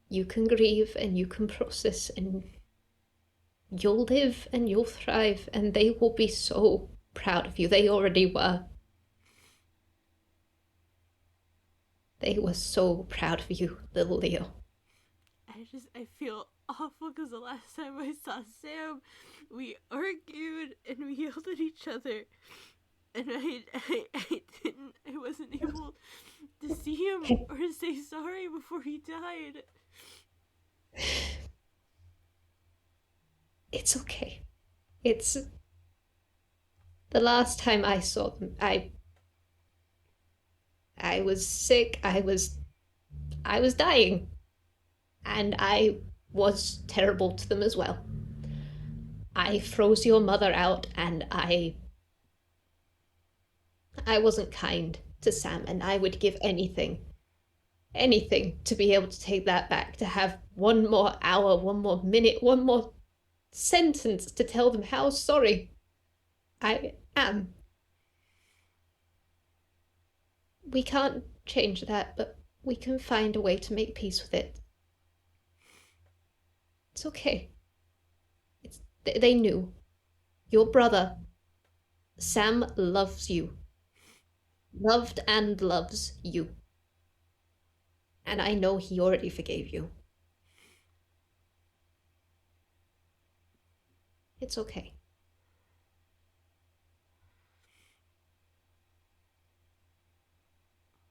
You can grieve and you can process and you'll live and you'll thrive and they will be so proud of you. They already were. They were so proud of you, little Leo. I feel awful because the last time I saw Sam, we argued and we yelled at each other. And I wasn't able to see him or say sorry before he died. It's okay. It's the last time I saw them. I was sick. I was dying. And I was terrible to them as well. I froze your mother out and I wasn't kind to Sam and I would give anything to be able to take that back, to have one more hour, one more minute, one more sentence to tell them how sorry I am. We can't change that, but we can find a way to make peace with it. It's okay. They knew. Your brother, Sam, loves you. Loved and loves you. And I know he already forgave you. It's okay.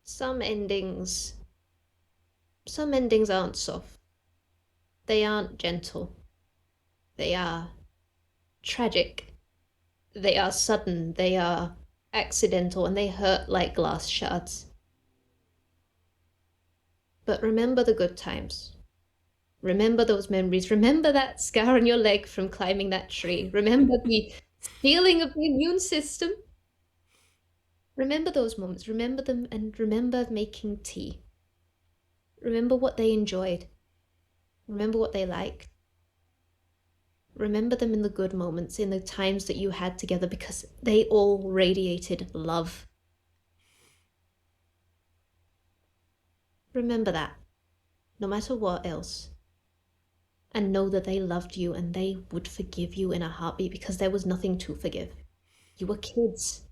Some endings aren't soft. They aren't gentle. They are tragic. They are sudden, they are accidental, and they hurt like glass shards. But remember the good times. Remember those memories. Remember that scar on your leg from climbing that tree. Remember the stealing of the immune system. Remember those moments. Remember them and remember making tea. Remember what they enjoyed. Remember what they liked. Remember them in the good moments, in the times that you had together, because they all radiated love. Remember that, no matter what else. And know that they loved you and they would forgive you in a heartbeat because there was nothing to forgive. You were kids.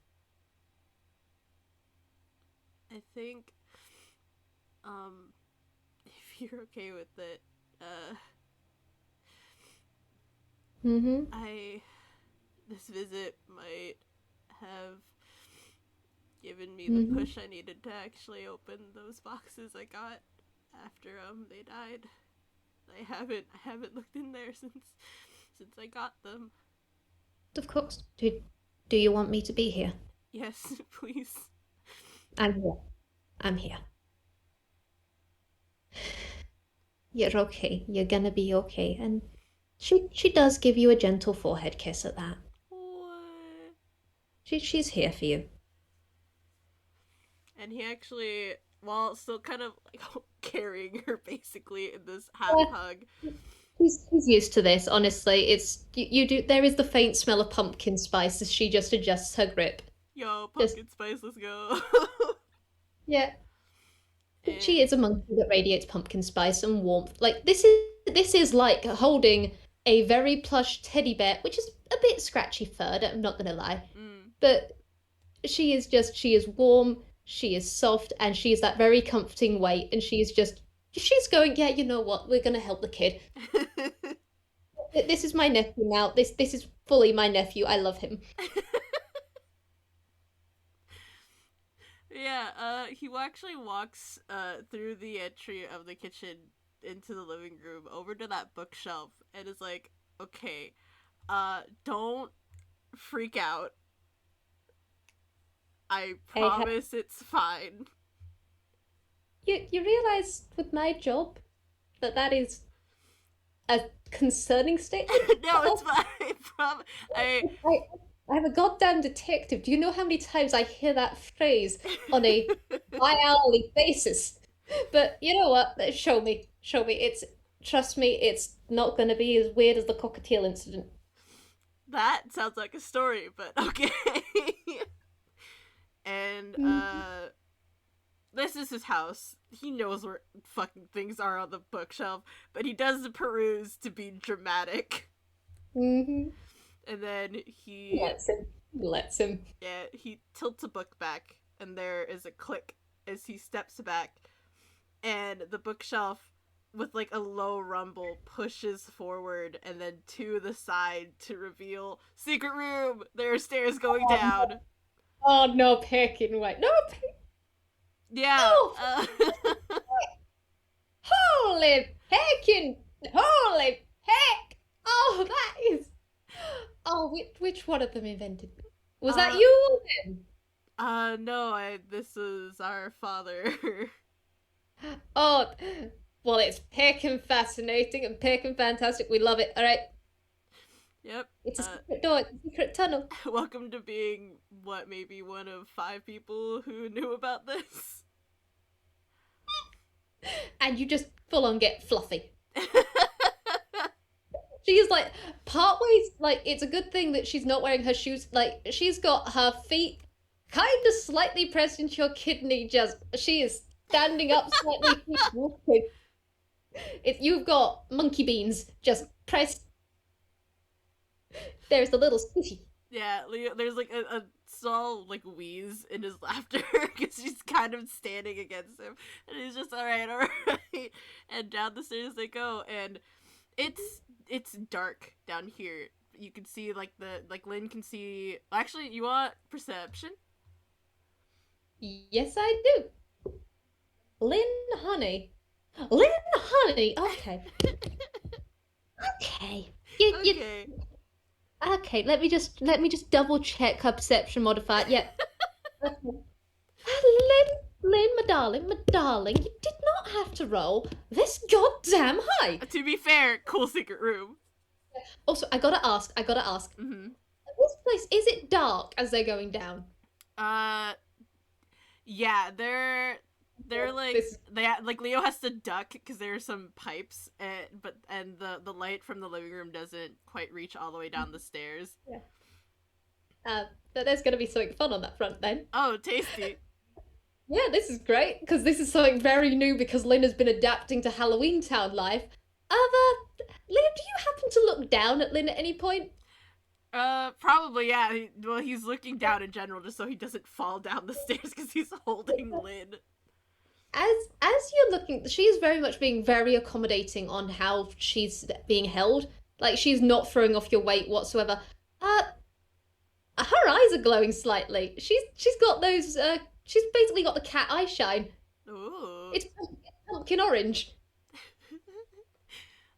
I think, if you're okay with it, Mm-hmm. I this visit might have given me the Mm-hmm. push I needed to actually open those boxes I got after they died. I haven't looked in there since I got them. Of course. Do you want me to be here? Yes, please. I'm here. I'm here. You're okay. You're gonna be okay. And she does give you a gentle forehead kiss at that. What? She's here for you. And he actually, while still kind of like carrying her basically in this half Yeah, hug, he's used to this, honestly. It's you do there is the faint smell of pumpkin spice as she just adjusts her grip. yo, Just pumpkin spice, let's go. yeah. She And is a monkey that radiates pumpkin spice and warmth. Like this is like holding a very plush teddy bear, which is a bit scratchy furred, I'm not gonna lie. mm. But she is warm, she is soft, and she is that very comforting weight, and she's going, yeah, you know what, we're gonna help the kid. This is my nephew now. This is fully my nephew. I love him. Yeah, he actually walks through the entry of the kitchen into the living room over to that bookshelf and is like, okay, don't freak out. I I have promise it's fine. you realize with my job that that is a concerning statement? No, it's fine. I I, I'm a goddamn detective. Do you know how many times I hear that phrase on a bi-hourly basis? But you know what? Show me. Show me. Trust me, it's not gonna be as weird as the cockatiel incident. that sounds like a story, but okay. And Mm-hmm. this is his house. He knows where fucking things are on the bookshelf, but he does peruse to be dramatic. Mm-hmm. And then he, Lets him. Lets him. yeah, he tilts a book back, and there is a click as he steps back, and the bookshelf, with like a low rumble, pushes forward and then to the side to reveal secret room. There are stairs going Oh no. down. Oh no, Pekin White. No, Yeah. oh, holy Pekin. Holy peck. Oh, that is. Oh, which one of them invented? Was that uh, you or them? no, this is our father. Oh, well, it's Pekin fascinating and Pekin fantastic. We love it. All right. Yep. It's a secret door. It's a secret tunnel. Welcome to being what, maybe one of 5 people who knew about this. And you just full on get fluffy. She's like part ways, like it's a good thing that she's not wearing her shoes. Like she's got her feet kind of slightly pressed into your kidney. Just she is standing up slightly. You've got monkey beans just pressed. There's the little squishy. Yeah, Leo, there's like a small like wheeze in his laughter because she's kind of standing against him, and he's just all right, and down the stairs they go, and it's dark down here. You can see like Lynn can see. Actually, you want perception? Yes, I do. Lynn Honey. Lynn Honey. Okay. Okay. You Okay. Okay, let me just double check her perception modifier. Yep. Okay. Lynn, my darling, you did not have to roll this goddamn high. To be fair, cool secret room. Also, I gotta ask. Mm-hmm. This place, is it dark as they're going down? Uh, yeah, they're like This, like Leo has to duck because there are some pipes, and the light from the living room doesn't quite reach all the way down the stairs. yeah. But there's gonna be something fun on that front then. Oh, tasty. Yeah, this is great because this is something very new because Lynn has been adapting to Halloween Town life. Lynn, do you happen to look down at Lynn at any point? Probably yeah. Well, he's looking down in general just so he doesn't fall down the stairs because he's holding Lynn. As you're looking, she is very much being very accommodating on how she's being held. Like she's not throwing off your weight whatsoever. Uh, her eyes are glowing slightly. She's got those. She's basically got the cat eye shine. Ooh. It's pumpkin orange.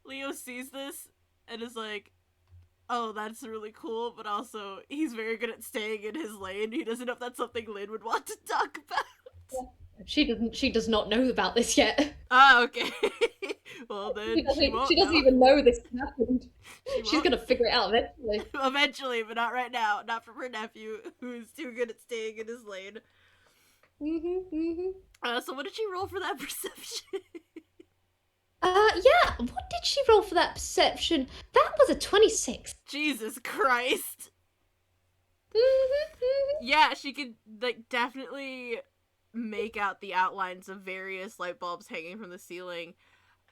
Leo sees this and is like, oh, that's really cool, but also he's very good at staying in his lane. He doesn't know if that's something Lynn would want to talk about. She doesn't. She does not know about this yet. Ah, okay. Well, then she won't She doesn't know. even know this happened. She She's won't. gonna figure it out eventually. Eventually, but not right now. Not from her nephew, who's too good at staying in his lane. So what did she roll for that perception? Yeah. What did she roll for that perception? That was a 26. Jesus Christ. Mhm. Yeah, she could like definitely make out the outlines of various light bulbs hanging from the ceiling.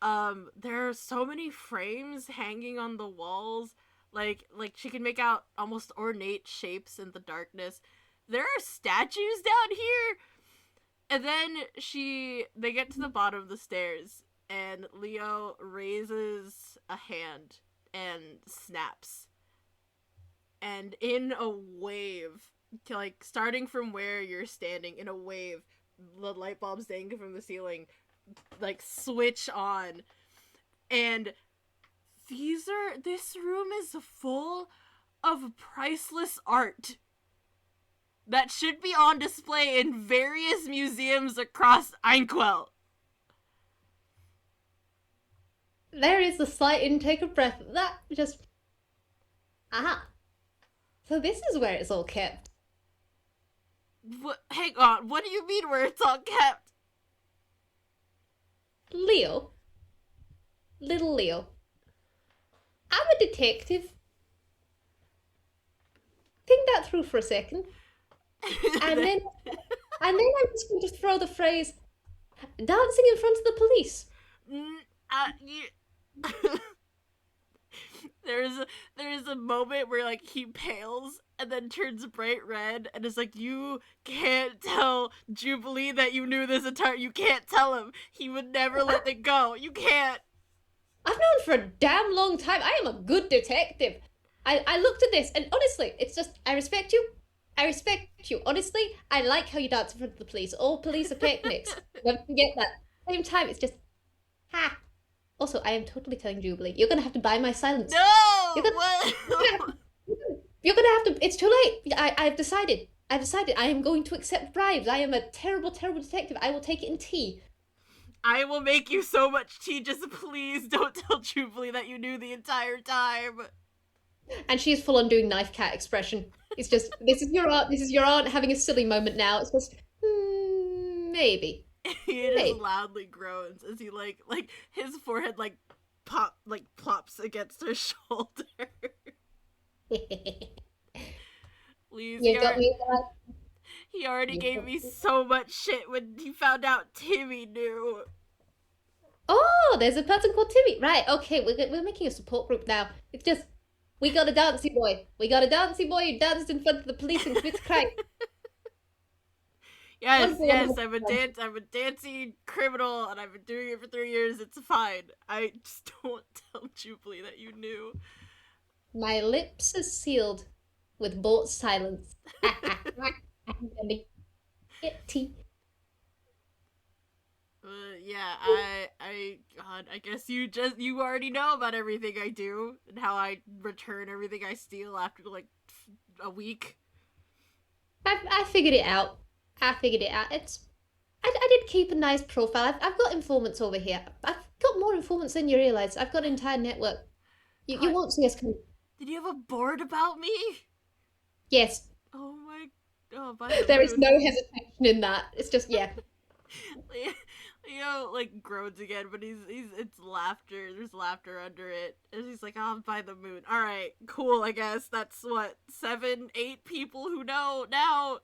There are so many frames hanging on the walls. Like she can make out almost ornate shapes in the darkness. There are statues down here. And then they get to the bottom of the stairs and Leo raises a hand and snaps. And in a wave, like starting from where you're standing, in a wave, the light bulbs dangling from the ceiling like switch on, and this room is full of priceless art that should be on display in various museums across Einquell. There is a slight intake of breath. That just. Ah. So this is where it's all kept. What? Hang on. What do you mean where it's all kept? Leo. Little Leo. I'm a detective. Think that through for a second. And then I'm just going to throw the phrase dancing in front of the police. There is a moment where like he pales and then turns bright red and is like, you can't tell Jubilee that you knew this entire. You can't tell him. He would never let it go. You can't. I've known for a damn long time. I am a good detective. I looked at this and honestly, it's just I respect you. I respect you. Honestly, I like how you dance in front of the police. All police are picnics. Never forget that. At the same time, it's just ha. Also, I am totally telling Jubilee, you're gonna have to buy my silence. No. You're gonna, What? you're gonna have to. It's too late. I've decided. I've decided. I am going to accept bribes. I am a terrible, terrible detective. I will take it in tea. I will make you so much tea. Just please don't tell Jubilee that you knew the entire time. And she is full on doing knife cat expression. It's just this is your aunt. This is your aunt having a silly moment now. It's just maybe. He just loudly groans as he like his forehead plops against her shoulder. Please, You got me. he already gave me so much shit when he found out Timmy knew. Oh, there's a person called Timmy. Right, okay, we're making a support group now. It's just, we got a dancey boy. We got a dancey boy who danced in front of the police and commits crime. Yes, I'm a dancing criminal, and I've been doing it for 3 years. It's fine. I just don't tell Jubilee that you knew. My lips are sealed with bolt silence. I'm gonna get tea. Yeah, God, I guess you already know about everything I do and how I return everything I steal after like a week. I figured it out. I figured it out. I did keep a nice profile. I've got informants over here. I've got more informants than you realize. I've got an entire network. You God, won't see us come. did you have a board about me? Yes, Oh my, oh, by the there is moon. no hesitation in that. It's just, yeah. Leo like groans again, but he's it's laughter. There's laughter under it, and he's like, "Oh, by the moon. All right, cool. I guess that's what 7, 8 people who know now."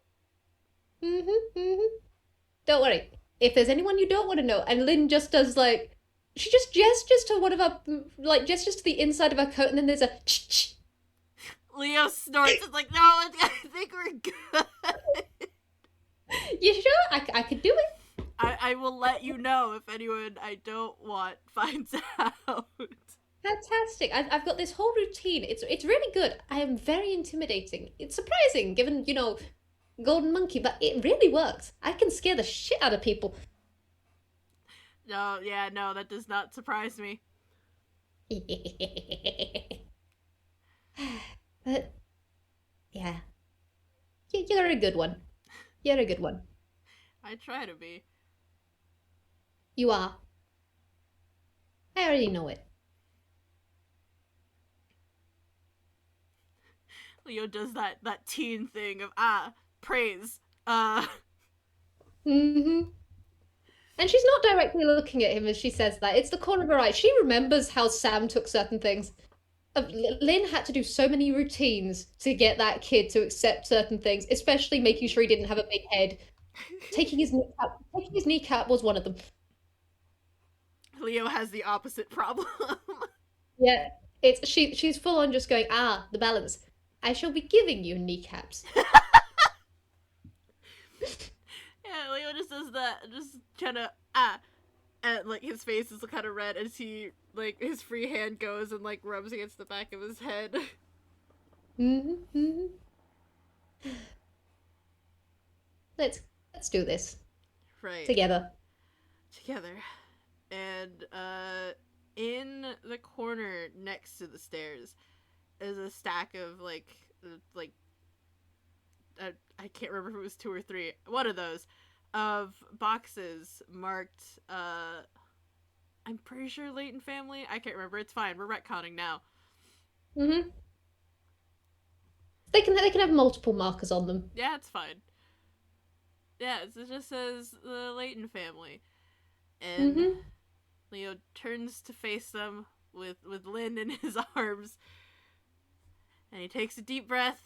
Mm-hmm. Don't worry. If there's anyone you don't want to know, and Lynn just does like, she just gestures to one of her, like, gestures to the inside of her coat, and then there's a ch. Leo snorts. It's like, no, I think we're good. You sure? I could do it. I will let you know if anyone I don't want finds out. Fantastic. I've got this whole routine. It's really good. I am very intimidating. It's surprising given, Golden Monkey, but it really works. I can scare the shit out of people. No, yeah, no, that does not surprise me. But yeah, you're a good one. You're a good one. I try to be. You are. I already know it. Leo does that teen thing of praise. Mm-hmm. And she's not directly looking at him as she says that. It's the corner of her eye. She remembers how Sam took certain things. Lynn had to do so many routines to get that kid to accept certain things, especially making sure he didn't have a big head. Taking his kneecap was one of them. Leo has the opposite problem. Yeah, she's full on just going, the balance. I shall be giving you kneecaps. Yeah, Leo just does that, just kind of and like his face is kind of red as he like his free hand goes and like rubs against the back of his head. Mm-hmm, mm-hmm. Let's do this Right, together. together, and in the corner next to the stairs is a stack of like I can't remember if it was 2 or 3, one of those, of boxes marked I'm pretty sure Layton family. I can't remember. It's fine. We're retconning now. Mm-hmm. They can have multiple markers on them. Yeah, it's fine. Yeah, it just says the Layton family, and Mm-hmm. Leo turns to face them with Lynn in his arms, and he takes a deep breath,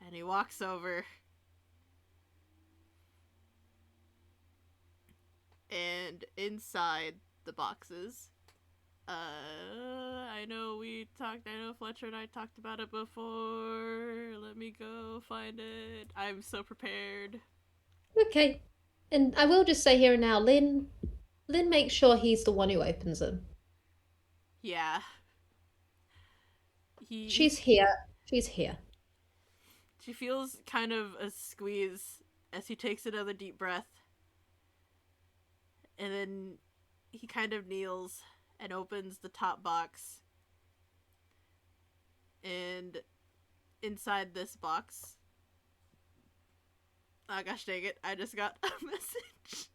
and he walks over, and inside the boxes. I know we talked. I know Fletcher and I talked about it before. Let me go find it. I'm so prepared. Okay. And I will just say here and now, Lynn makes sure he's the one who opens them. Yeah, he She's here. She's here. she feels kind of a squeeze as he takes another deep breath, and then he kind of kneels and opens the top box. And inside this box, oh gosh dang it, I just got a message.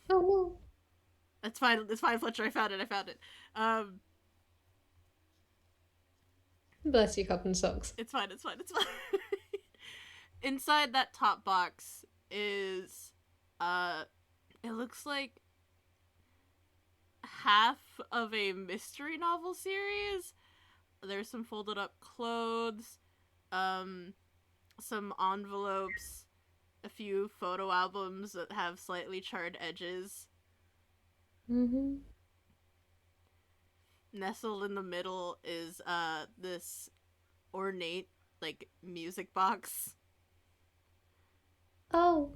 Oh no. It's fine. It's fine, Fletcher. I found it. I found it. Bless you, cotton socks. It's fine. It's fine. It's fine. Inside that top box is, it looks like half of a mystery novel series. There's some folded up clothes, um, some envelopes, a few photo albums that have slightly charred edges. Mm-hmm. Nestled in the middle is this ornate like music box. Oh.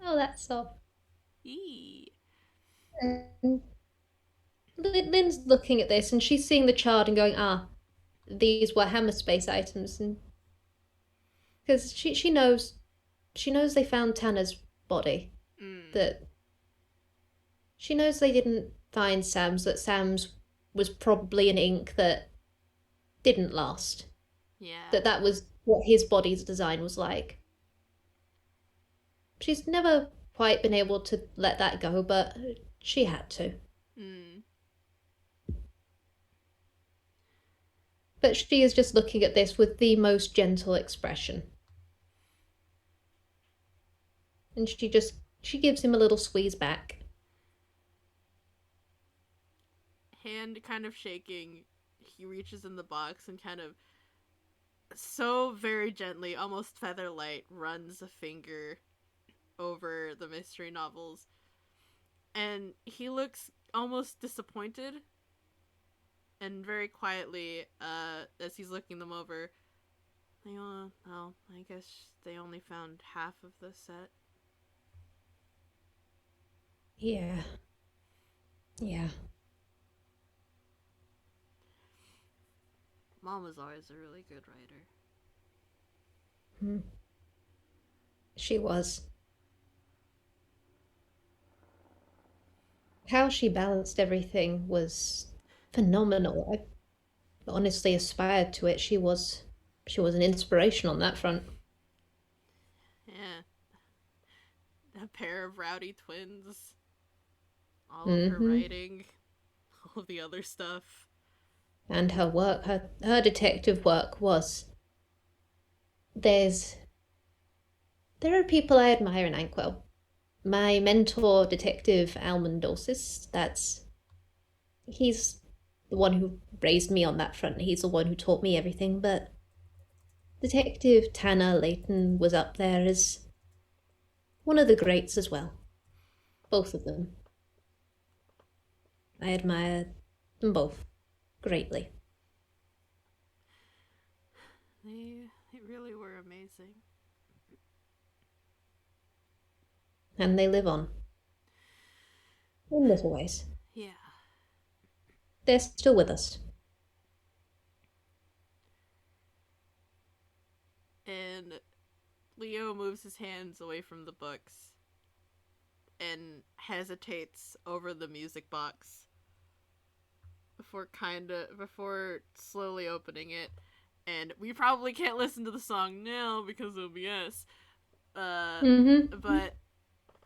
Oh, that's soft. Eee. And Lynn's looking at this and she's seeing the child and going, these were Hammer Space items, and because she knows. she knows they found Tanner's body. Mm. That she knows they didn't find Sam's. That Sam's was probably an ink that didn't last. Yeah. That was what his body's design was like. She's never quite been able to let that go, but she had to. Mm. But she is just looking at this with the most gentle expression. And she gives him a little squeeze back. Hand kind of shaking, he reaches in the box and kind of so very gently, almost feather light, runs a finger over the mystery novels. And he looks almost disappointed. And very quietly, as he's looking them over, like, oh, well, I guess they only found half of the set. Yeah. Yeah. Mom was always a really good writer. Hmm. She was. How she balanced everything was phenomenal. I honestly aspired to it. She was an inspiration on that front. Yeah, a pair of rowdy twins, all of her Mm-hmm. writing, all of the other stuff. And her work, her detective work was there's there are people I admire in Ankwell. My mentor, Detective Almond Dulcis, he's the one who raised me on that front. He's the one who taught me everything, but Detective Tanner Layton was up there as one of the greats as well. Both of them. I admire them both greatly. They really were amazing. And they live on in little ways. Yeah. They're still with us. And Leo moves his hands away from the books and hesitates over the music box before slowly opening it. And we probably can't listen to the song now because of OBS. Uh, Mm-hmm. but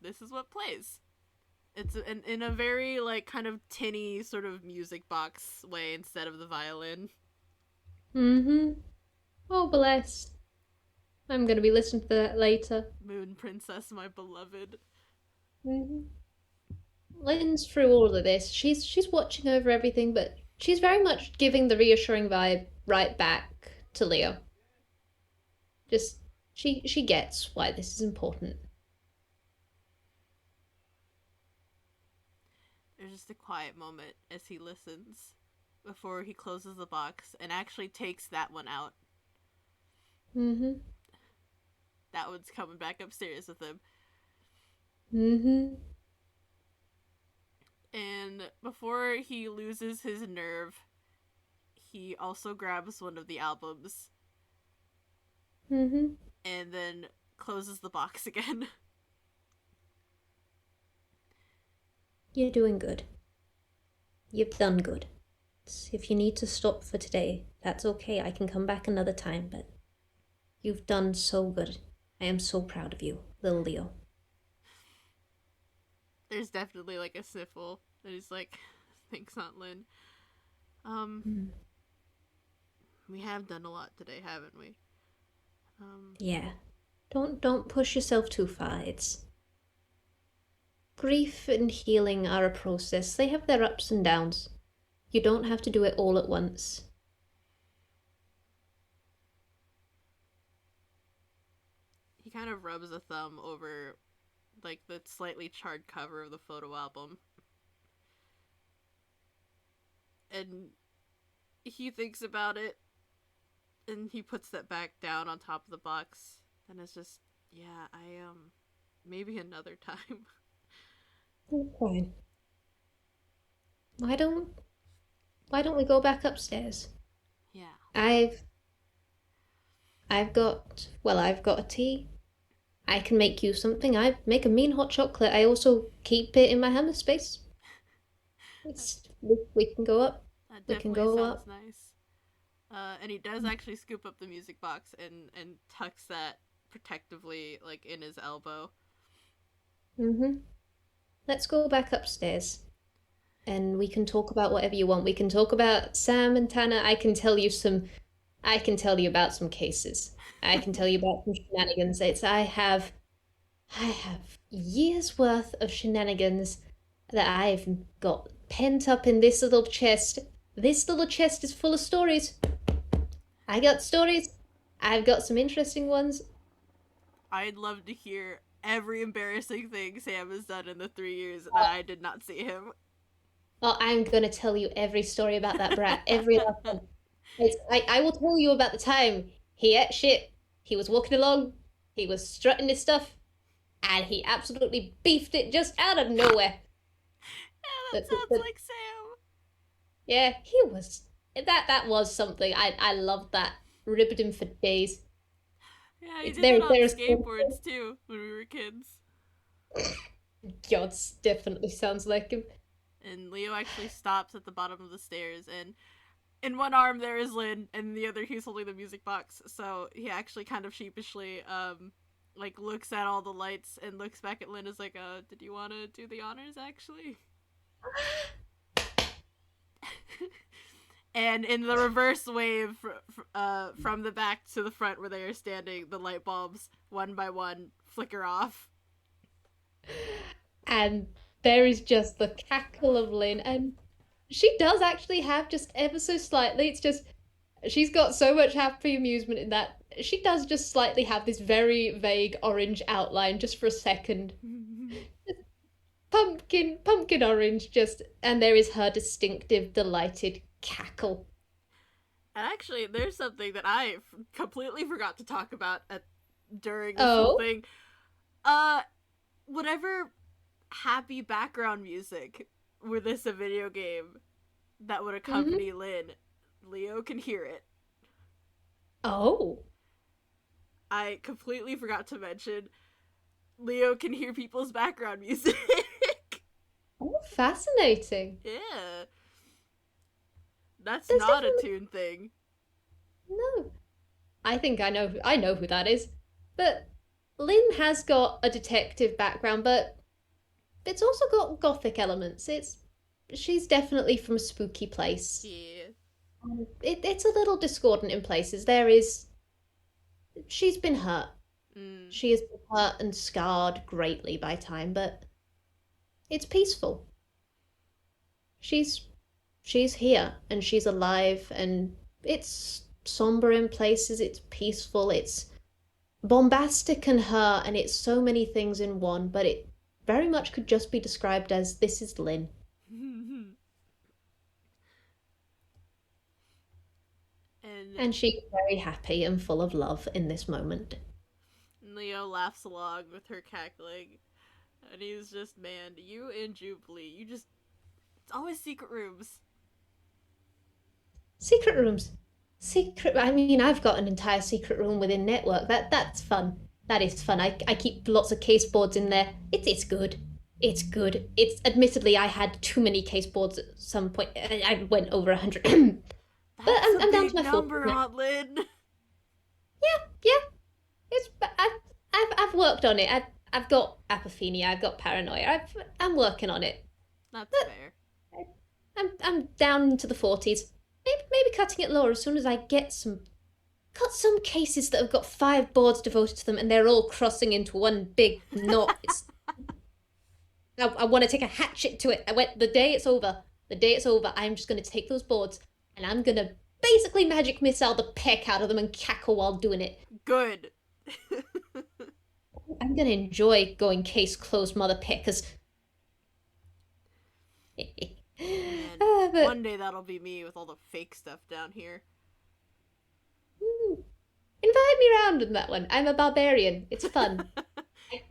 this is what plays. It's in a very like kind of tinny sort of music box way instead of the violin. Mm-hmm. Oh, bless. I'm going to be listening to that later. Moon Princess, my beloved. Mm-hmm. Lynn's through all of this. She's watching over everything, but she's very much giving the reassuring vibe right back to Leo. Just she gets why this is important. There's just a quiet moment as he listens before he closes the box and actually takes that one out. Mm-hmm. That one's coming back upstairs with him. Mm-hmm. And before he loses his nerve, he also grabs one of the albums Mm-hmm. and then closes the box again. You're doing good. You've done good. If you need to stop for today, that's okay. I can come back another time, but you've done so good. I am so proud of you, little Leo. There's definitely like a sniffle. And he's like, thanks, Aunt Lynn. Um, Mm. we have done a lot today, haven't we? Yeah. Don't push yourself too far. It's grief and healing are a process. They have their ups and downs. You don't have to do it all at once. he kind of rubs a thumb over like the slightly charred cover of the photo album. And he thinks about it and he puts that back down on top of the box. And it's just, yeah, maybe another time. Oh, fine. Why don't why don't we go back upstairs? Yeah. I've got a tea. I can make you something. I make a mean hot chocolate. I also keep it in my hammer space. That, We can go up. that We can definitely go sounds up. nice. And he does actually scoop up the music box and tucks that protectively like in his elbow. Mm-hmm. Let's go back upstairs and we can talk about whatever you want. We can talk about Sam and Tanner. I can tell you about some cases. I can tell you about some shenanigans. I have years worth of shenanigans that I've got pent up in this little chest. This little chest is full of stories. I got stories. I've got some interesting ones. I'd love to hear every embarrassing thing Sam has done in the 3 years that I did not see him. Oh, I'm gonna tell you every story about that brat, every last one. I will tell you about the time he ate shit. He was walking along, he was strutting his stuff, and he absolutely beefed it just out of nowhere. Yeah, that The, the, sounds the, like Sam. yeah, he was that was something. I loved that. Ribbed him for days. Yeah, he It's did that on there's skateboards too when we were kids. God definitely sounds like him. And Leo actually stops at the bottom of the stairs, and in one arm there is Lynn, and in the other he's holding the music box. So he actually kind of sheepishly, like looks at all the lights and looks back at Lynn as like, did you want to do the honors actually? And in the reverse wave, from the back to the front where they are standing, the light bulbs one by one flicker off. And there is just the cackle of Lynn, and she does actually have just ever so slightly. It's just she's got so much happy amusement in that she does just slightly have this very vague orange outline just for a second. Pumpkin orange, just and there is her distinctive, delighted cackle. And actually, there's something that I completely forgot to talk about during this whole Oh, thing. Whatever happy background music were this a video game that would mm-hmm. accompany Lynn, Leo can hear it. Oh, I completely forgot to mention Leo can hear people's background music. oh, fascinating. Yeah, that's There's not a definitely Toon thing. no. I know who that is. But Lynn has got a detective background, but it's also got gothic elements. She's definitely from a spooky place. Yeah. It's a little discordant in places. There is she's been hurt. Mm. She has been hurt and scarred greatly by time, but it's peaceful. She's she's here and she's alive and it's somber in places, it's peaceful, it's bombastic and her, and it's so many things in one, but it very much could just be described as this is Lynn. And And she's very happy and full of love in this moment. Leo laughs along with her cackling. And he's just, man, you and Jubilee, you just. It's always secret rooms. Secret rooms. Secret. I mean, I've got an entire secret room within Network. That's fun. That is fun. I keep lots of case boards in there. It's good. It's good. It's admittedly I had too many case boards at some point. I went over 100, but That's a I'm down to big my 40 number, now. Aunt Lynn. Yeah, yeah. It's I've worked on it. I've got apophenia. I've got paranoia. I'm working on it. That's But fair. I'm down into the 40s. Maybe cutting it lower as soon as I get cut some cases that have got 5 boards devoted to them and they're all crossing into one big knot. I want to take a hatchet to it. I went the day it's over. The day it's over, I'm just going to take those boards and I'm going to basically magic missile the peck out of them and cackle while doing it. Good. I'm going to enjoy going case closed, mother peckers. Man, But one day that'll be me with all the fake stuff down here. invite me around in that one. I'm a barbarian. It's fun.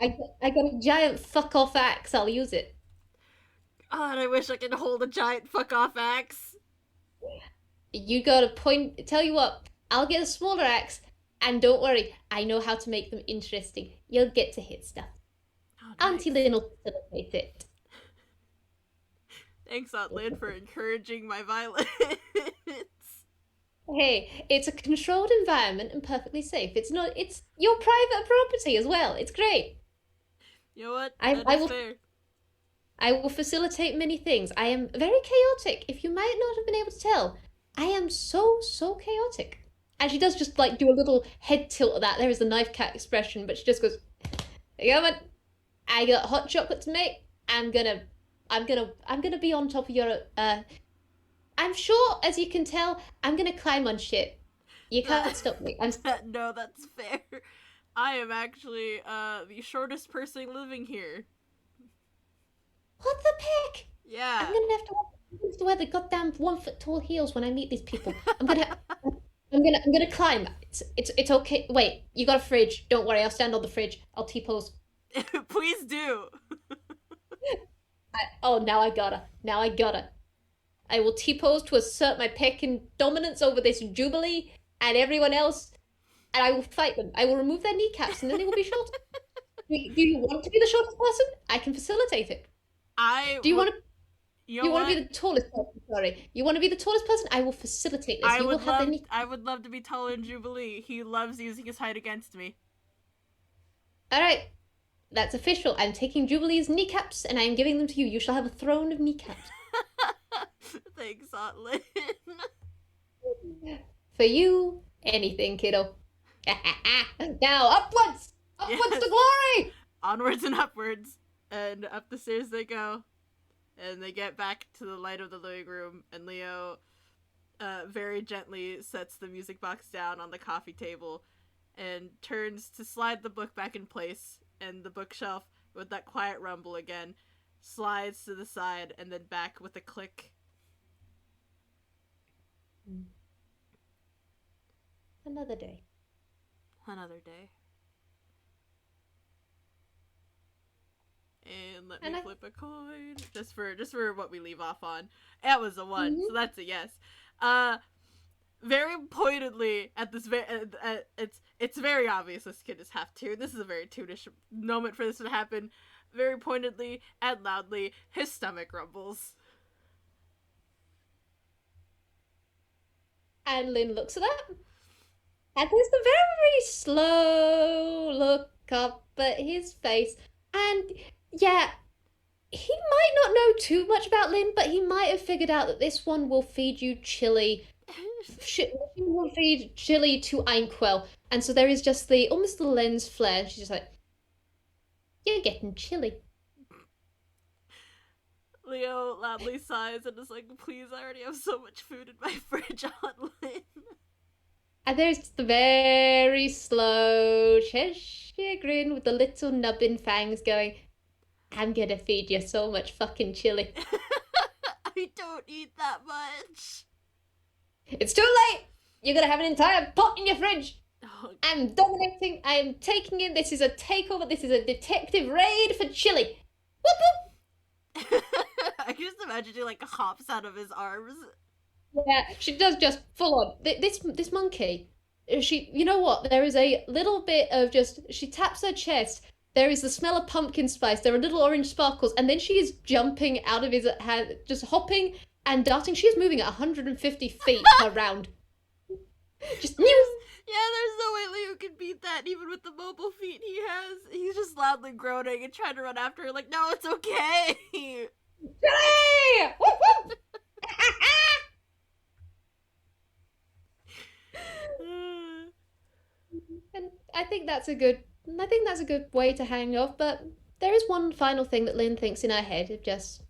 I got a giant fuck off axe. I'll use it. God, I wish I could hold a giant fuck off axe. You got to point. Tell you what, I'll get a smaller axe And don't worry, I know how to make them interesting. You'll get to hit stuff. Oh, Auntie nice. Lynn will facilitate it. Thanks, Aunt Lynn, for encouraging my violence. Hey, it's a controlled environment and perfectly safe. It's your private property as well. It's great. You know what? I, That I is will fair. I will facilitate many things. I am very chaotic. If you might not have been able to tell, I am so chaotic. And she does just like do a little head tilt of that. There is the knife cat expression, but she just goes, "Yeah, man, I got hot chocolate to make. I'm gonna be on top of your. I'm sure, as you can tell, I'm gonna climb on shit. You can't stop me. I'm No, that's fair. I am actually the shortest person living here. what the heck? Yeah. I'm gonna have to wear the goddamn 1 foot tall heels when I meet these people. I'm gonna climb. It's okay. Wait, you got a fridge. Don't worry, I'll stand on the fridge. I'll T-pose. Please do. Oh, now I gotta. Now I gotta. I will T-pose to assert my Pekin dominance over this Jubilee and everyone else, and I will fight them. I will remove their kneecaps, and then they will be short. Do you want to be the shortest person? I can facilitate it. I Do you would. want to? You Do know you want to what? be the tallest person? Sorry. You want to be the tallest person? I will facilitate this. I You will would have the love. knee. I would love to be taller than Jubilee. He loves using his height against me. All right. That's official. I'm taking Jubilee's kneecaps and I am giving them to you. You shall have a throne of kneecaps. Thanks, Aunt Lynn. For you, anything, kiddo. Now, upwards! Upwards Yes. to glory! Onwards and upwards, and up the stairs they go, and they get back to the light of the living room. And Leo, very gently sets the music box down on the coffee table, and turns to slide the book back in place. And the bookshelf, with that quiet rumble again, slides to the side and then back with a click. Another day. Another day. And let And me I flip a coin just for what we leave off on. That was a one, so Mhm. that's a yes. Very pointedly at this it's very obvious this kid is half Toon. This is a very Toonish moment for this to happen. Very pointedly and loudly, his stomach rumbles. And Lynn looks at that. And there's the very slow look up at his face. And yeah, he might not know too much about Lynn, but he might have figured out that this one will feed you chili. She will feed chili to Inkwell. And so there is just the almost the lens flare. And she's just like, you're getting chili. Leo loudly sighs and is like, please, I already have so much food in my fridge, Aunt Lynn. And there's the very slow Cheshire grin with the little nubbin fangs going, I'm gonna feed you so much fucking chili. I don't eat that much. It's too late! You're gonna have an entire pot in your fridge! Oh, I'm dominating, I am taking in, this is a takeover, this is a detective raid for chili! Whoop whoop! I can just imagine he like hops out of his arms. Yeah, she does just full on. This monkey, she, you know what? There is a little bit of just, she taps her chest. There is the smell of pumpkin spice. There are little orange sparkles, and then she is jumping out of his hand, just hopping and darting. She is moving at 150 feet per round. Just Yeah, there's no way Leo can beat that, even with the mobile feet he has. He's just loudly groaning and trying to run after her, like, no, it's okay. chili! Whoop whoop! And I think that's a good. I think that's a good way to hang off. But there is one final thing that Lynn thinks in her head. Of just,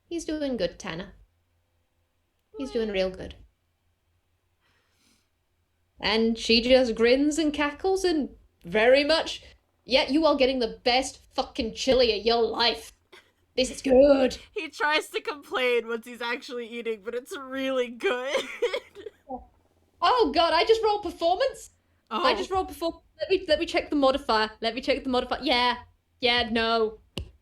he's doing good, Tanner. He's doing real good. And she just grins and cackles and very much. Yeah, you are getting the best fucking chili of your life. This is good. He tries to complain once he's actually eating, but it's really good. Oh god, I just rolled performance. Oh, I just rolled performance. Let me check the modifier. Let me check the modifier. Yeah, no.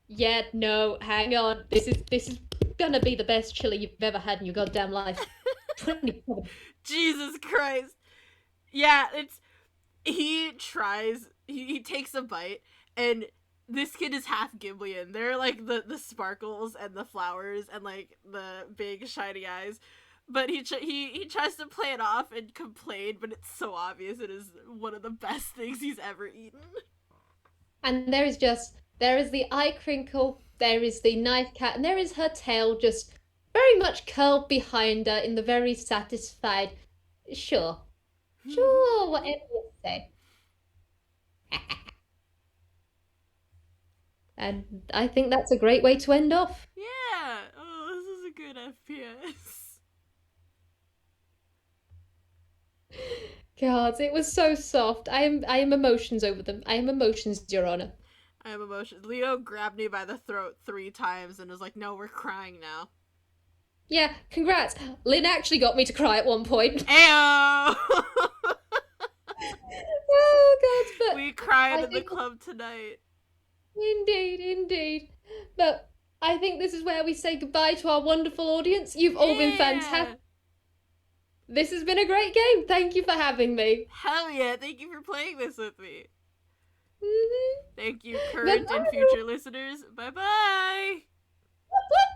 Yeah, no. Hang on. This is gonna be the best chili you've ever had in your goddamn life. 27. Jesus Christ. Yeah, he takes a bite, and this kid is half Ghiblian. They're like the sparkles and the flowers and like the big shiny eyes. But he tries to play it off and complain, but it's so obvious it is one of the best things he's ever eaten. And there is the eye crinkle, there is the knife cat, and there is her tail just very much curled behind her in the very satisfied, sure, sure, whatever you say. And I think that's a great way to end off. Yeah. Oh, this is a good FPS. God, it was so soft. I am emotions over them. I am emotions, Your Honor. I have emotions. Leo grabbed me by the throat 3 times and was like, "No, we're crying now." Yeah, congrats. Lynn actually got me to cry at one point. Ayo! Oh God, but We cried I in the think club tonight. indeed, indeed. But I think this is where we say goodbye to our wonderful audience. You've all been Yeah! fantastic. This has been a great game. Thank you for having me. Hell yeah! Thank you for playing this with me. Mm-hmm. Thank you, current and Bye-bye. future listeners. Bye bye! Whoop, whoop.